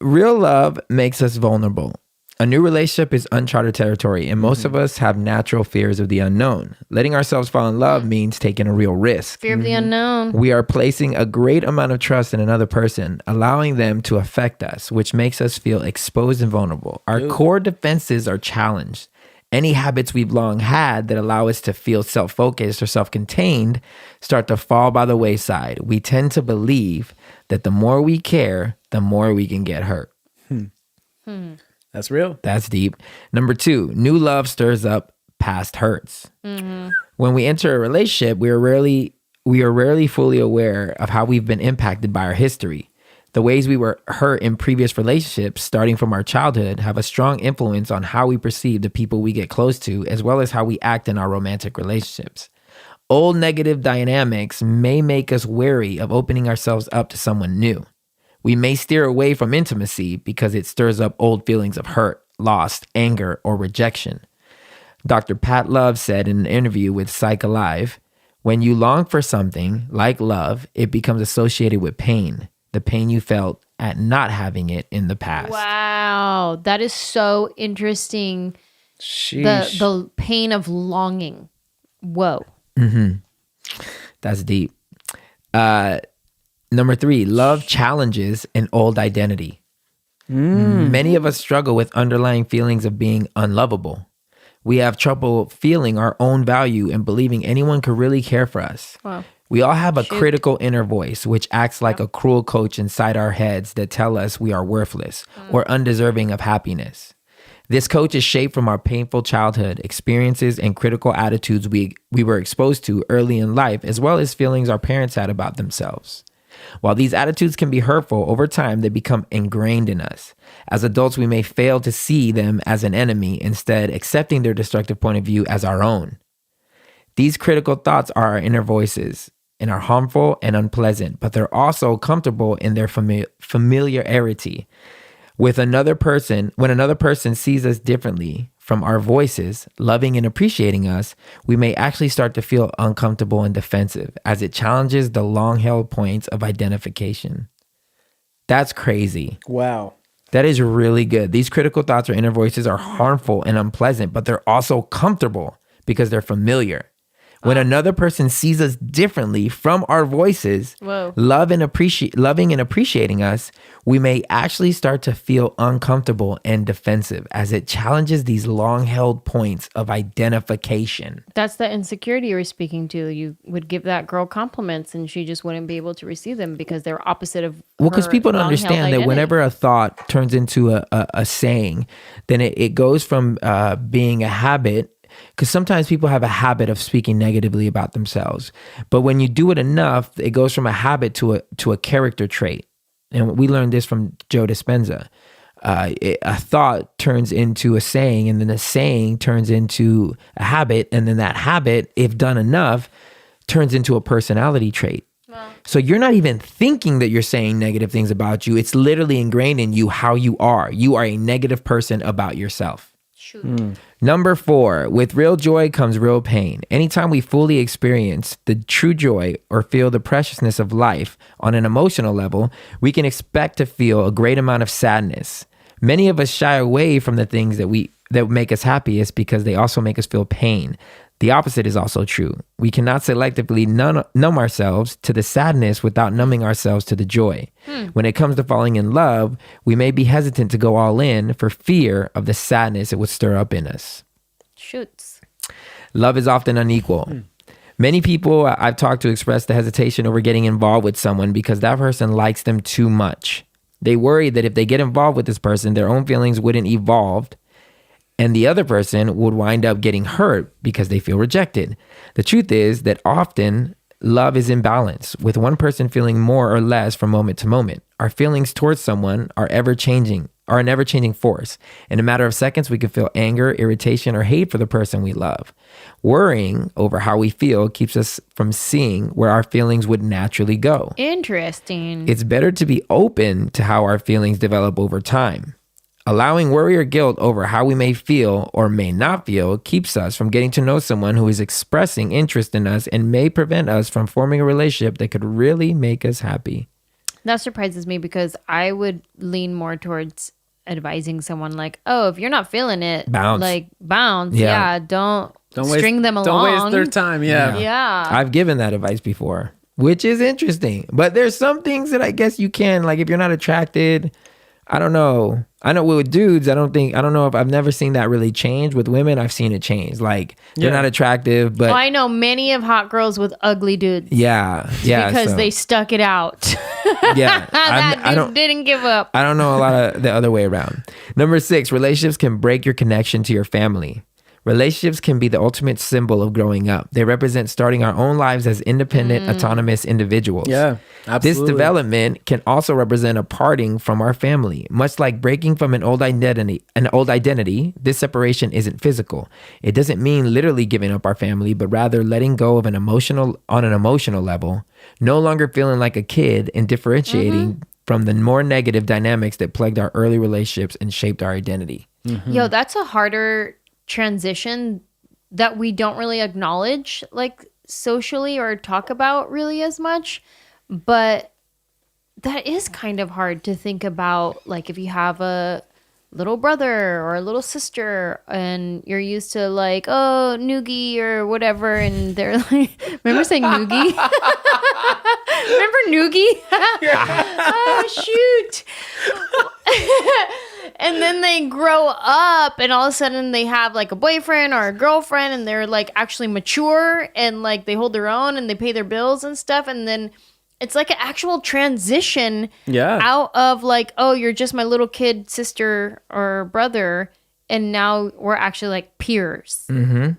real love makes us vulnerable. A new relationship is uncharted territory, and most of us have natural fears of the unknown. Letting ourselves fall in love means taking a real risk. Fear of the unknown. We are placing a great amount of trust in another person, allowing them to affect us, which makes us feel exposed and vulnerable. Our core defenses are challenged. Any habits we've long had that allow us to feel self-focused or self-contained start to fall by the wayside. We tend to believe that the more we care, the more we can get hurt. That's real. That's deep. Number 2, new love stirs up past hurts. When we enter a relationship, we are rarely fully aware of how we've been impacted by our history. The ways we were hurt in previous relationships, starting from our childhood, have a strong influence on how we perceive the people we get close to, as well as how we act in our romantic relationships. Old negative dynamics may make us wary of opening ourselves up to someone new. We may steer away from intimacy because it stirs up old feelings of hurt, loss, anger, or rejection. Dr. Pat Love said in an interview with Psych Alive, when you long for something like love, it becomes associated with pain, the pain you felt at not having it in the past. Wow, that is so interesting. Sheesh. The pain of longing. Whoa. That's deep. Number 3, love challenges an old identity. Many of us struggle with underlying feelings of being unlovable. We have trouble feeling our own value and believing anyone could really care for us. Wow. We all have a critical inner voice, which acts like a cruel coach inside our heads that tell us we are worthless or undeserving of happiness. This coach is shaped from our painful childhood experiences and critical attitudes we were exposed to early in life, as well as feelings our parents had about themselves. While these attitudes can be hurtful, over time they become ingrained in us. As adults, we may fail to see them as an enemy, instead accepting their destructive point of view as our own. These critical thoughts are our inner voices and are harmful and unpleasant, but they're also comfortable in their familiarity. When another person sees us differently from our voices, loving and appreciating us, we may actually start to feel uncomfortable and defensive as it challenges the long-held points of identification. That's crazy. Wow. That is really good. These critical thoughts or inner voices are harmful and unpleasant, but they're also comfortable because they're familiar. When another person sees us differently from our voices, loving and appreciating us, we may actually start to feel uncomfortable and defensive as it challenges these long-held points of identification. That's the insecurity you were speaking to. You would give that girl compliments and she just wouldn't be able to receive them because they're opposite of because people don't understand that whenever a thought turns into a saying, then it goes from being a habit. Because sometimes people have a habit of speaking negatively about themselves. But when you do it enough, it goes from a habit to a character trait. And we learned this from Joe Dispenza. A thought turns into a saying, and then a saying turns into a habit. And then that habit, if done enough, turns into a personality trait. Wow. So you're not even thinking that you're saying negative things about you. It's literally ingrained in you how you are. You are a negative person about yourself. Number 4, with real joy comes real pain. Anytime we fully experience the true joy or feel the preciousness of life on an emotional level, we can expect to feel a great amount of sadness. Many of us shy away from the things that make us happiest because they also make us feel pain. The opposite is also true. We cannot selectively numb ourselves to the sadness without numbing ourselves to the joy. When it comes to falling in love, we may be hesitant to go all in for fear of the sadness it would stir up in us. Shoots. Love is often unequal. Many people I've talked to express the hesitation over getting involved with someone because that person likes them too much. They worry that if they get involved with this person, their own feelings wouldn't evolve, and the other person would wind up getting hurt because they feel rejected. The truth is that often love is imbalanced, with one person feeling more or less from moment to moment. Our feelings towards someone are an ever-changing force. In a matter of seconds, we can feel anger, irritation, or hate for the person we love. Worrying over how we feel keeps us from seeing where our feelings would naturally go. Interesting. It's better to be open to how our feelings develop over time. Allowing worry or guilt over how we may feel or may not feel keeps us from getting to know someone who is expressing interest in us and may prevent us from forming a relationship that could really make us happy. That surprises me because I would lean more towards advising someone like, oh, if you're not feeling it, bounce. Yeah. Don't string them along. Don't waste their time. Yeah. I've given that advice before, which is interesting. But there's some things that I guess you can, like if you're not attracted, I don't know. I know with dudes, I don't know if I've never seen that really change. With women, I've seen it change. Like they're not attractive, but I know many of hot girls with ugly dudes. Yeah. Because they stuck it out. Yeah. That dude didn't give up. I don't know a lot of the other way around. Number 6, relationships can break your connection to your family. Relationships can be the ultimate symbol of growing up. They represent starting our own lives as independent, autonomous individuals. Yeah, absolutely. This development can also represent a parting from our family. Much like breaking from an old identity, this separation isn't physical. It doesn't mean literally giving up our family, but rather letting go of on an emotional level, no longer feeling like a kid and differentiating from the more negative dynamics that plagued our early relationships and shaped our identity. Yo, that's a harder transition that we don't really acknowledge like socially or talk about really as much, but that is kind of hard to think about. Like if you have a little brother or a little sister and you're used to like, oh, noogie or whatever, and they're like, remember saying noogie? Remember noogie? Oh shoot. And then they grow up and all of a sudden they have like a boyfriend or a girlfriend and they're like actually mature and like they hold their own and they pay their bills and stuff. And then it's like an actual transition out of like, oh, you're just my little kid sister or brother. And now we're actually like peers.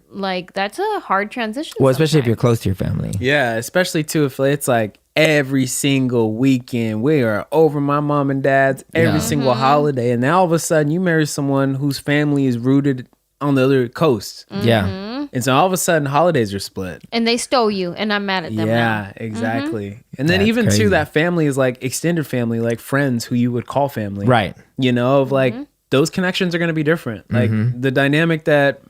Like that's a hard transition. Well, especially if you're close to your family. Yeah, especially too if it's like every single weekend. We are over my mom and dad's every single holiday. And now all of a sudden you marry someone whose family is rooted on the other coast. Yeah. And so all of a sudden holidays are split. And they stole you, and I'm mad at them now. Yeah, exactly. And then That's even crazy. too, that family is like extended family, like friends who you would call family. Right. You know, of like those connections are going to be different. Like the dynamic that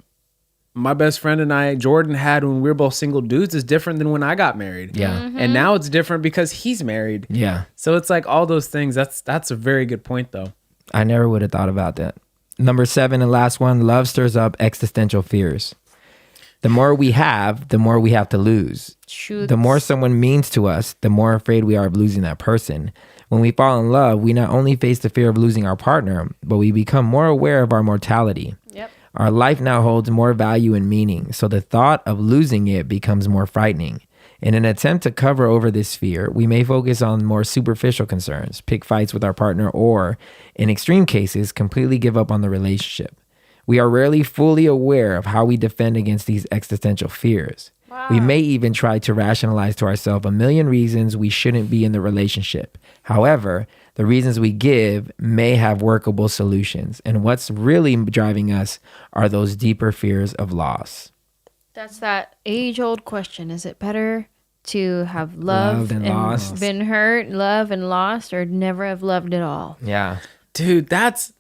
my best friend and I, Jordan, had when we were both single dudes is different than when I got married. Yeah. And now it's different because he's married. Yeah. So it's like all those things. That's a very good point though. I never would have thought about that. Number 7 and last one, love stirs up existential fears. The more we have, the more we have to lose. Shoots. The more someone means to us, the more afraid we are of losing that person. When we fall in love, we not only face the fear of losing our partner, but we become more aware of our mortality. Yep. Our life now holds more value and meaning, so the thought of losing it becomes more frightening. In an attempt to cover over this fear, we may focus on more superficial concerns, pick fights with our partner, or, in extreme cases, completely give up on the relationship. We are rarely fully aware of how we defend against these existential fears. Wow. We may even try to rationalize to ourselves a million reasons we shouldn't be in the relationship. However, the reasons we give may have workable solutions, and what's really driving us are those deeper fears of loss. That's that age-old question. Is it better to have loved and lost. been hurt, loved and lost, or never have loved at all? Yeah. Dude, that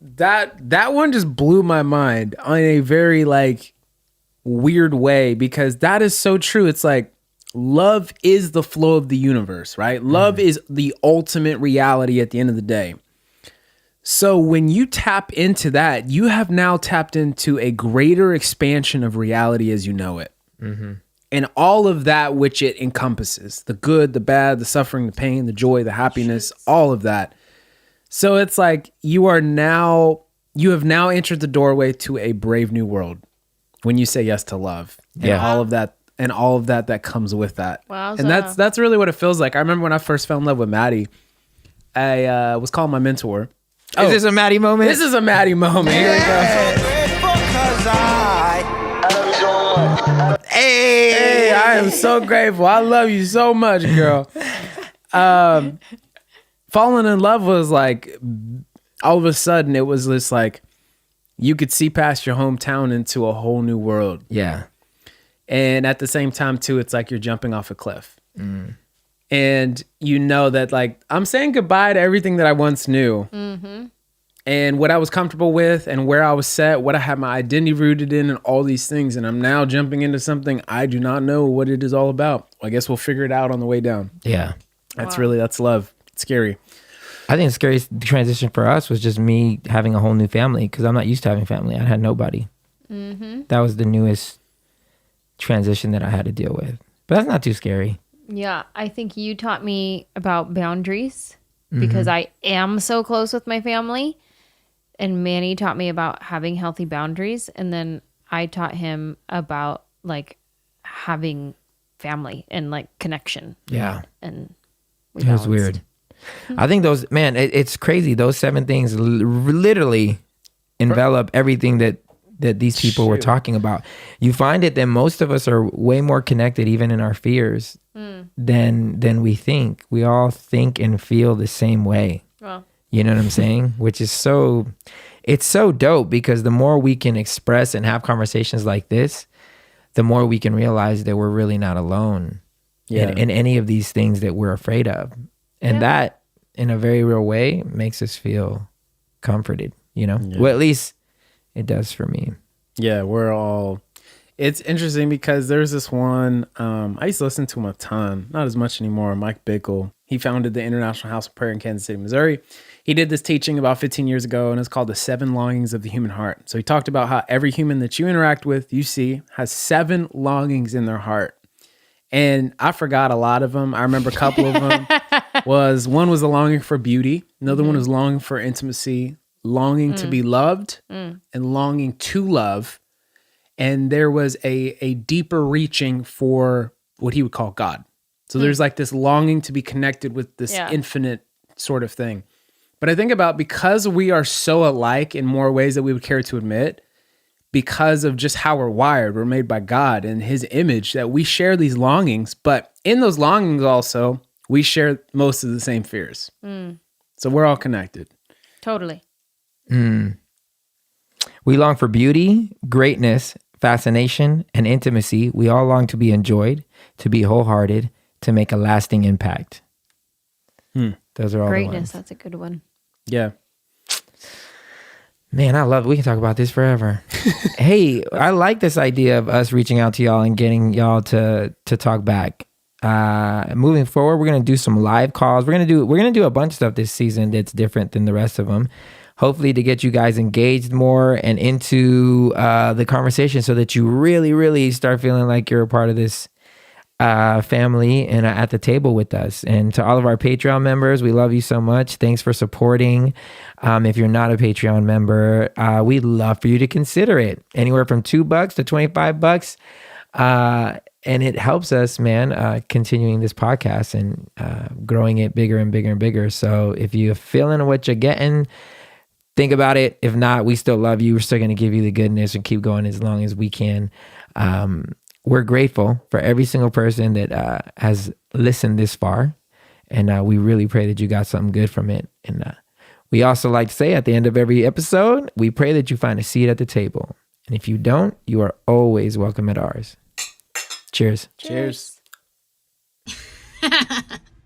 one just blew my mind on a very like weird way, because that is so true. It's like love is the flow of the universe, right? Love is the ultimate reality at the end of the day. So when you tap into that, you have now tapped into a greater expansion of reality as you know it. And all of that which it encompasses, the good, the bad, the suffering, the pain, the joy, the happiness, all of that. So it's like you have now entered the doorway to a brave new world when you say yes to love and all of that that comes with that. Wowza. And that's really what it feels like. I remember when I first fell in love with Maddie, I was calling my mentor. Is this a Maddie moment? This is a Maddie moment. Here we go. Hey, I am so grateful. I love you so much, girl. Falling in love was like, all of a sudden, it was just like, you could see past your hometown into a whole new world. Yeah. And at the same time, too, it's like you're jumping off a cliff. And you know that, like, I'm saying goodbye to everything that I once knew. And what I was comfortable with and where I was set, what I had my identity rooted in and all these things. And I'm now jumping into something I do not know what it is all about. I guess we'll figure it out on the way down. Yeah. That's love. It's scary. I think the scariest transition for us was just me having a whole new family, because I'm not used to having family. I had nobody. That was the newest transition that I had to deal with. But that's not too scary. Yeah, I think you taught me about boundaries because I am so close with my family. And Manny taught me about having healthy boundaries. And then I taught him about like having family and like connection. Yeah. And we It was balanced. weird. I think those, man, it's crazy. Those 7 things literally envelop everything that these people were talking about. You find it that most of us are way more connected, even in our fears, than we think. We all think and feel the same way. Well, You know what I'm saying? Which is it's so dope, because the more we can express and have conversations like this, the more we can realize that we're really not alone in any of these things that we're afraid of. And that, in a very real way, makes us feel comforted, you know? Yeah. Well, at least it does for me. Yeah, it's interesting because there's this one, I used to listen to him a ton, not as much anymore, Mike Bickle. He founded the International House of Prayer in Kansas City, Missouri. He did this teaching about 15 years ago, and it's called The 7 Longings of the Human Heart. So he talked about how every human that you interact with, you see, has 7 longings in their heart. And I forgot a lot of them. I remember a couple of them. One was a longing for beauty. Another one was longing for intimacy, longing to be loved, and longing to love. And there was a deeper reaching for what he would call God. So there's like this longing to be connected with this infinite sort of thing. But I think about, because we are so alike in more ways than we would care to admit, because of just how we're wired, we're made by God and his image, that we share these longings. But in those longings also, we share most of the same fears. So we're all connected. Totally. We long for beauty, greatness, fascination, and intimacy. We all long to be enjoyed, to be wholehearted, to make a lasting impact. Those are all Greatness. the ones. That's a good one. Yeah. Man, I love it. We can talk about this forever. Hey, I like this idea of us reaching out to y'all and getting y'all to talk back. Moving forward, we're gonna do some live calls. We're gonna do a bunch of stuff this season that's different than the rest of them. Hopefully, to get you guys engaged more and into the conversation, so that you really, really start feeling like you're a part of this family and at the table with us. And to all of our Patreon members, we love you so much. Thanks for supporting. If you're not a Patreon member, we'd love for you to consider it. Anywhere from $2 to $25. And it helps us, man, continuing this podcast and growing it bigger and bigger and bigger. So if you're feeling what you're getting, think about it. If not, we still love you. We're still going to give you the goodness and keep going as long as we can. We're grateful for every single person that has listened this far. And we really pray that you got something good from it. And we also like to say at the end of every episode, we pray that you find a seat at the table. And if you don't, you are always welcome at ours. Cheers. Cheers.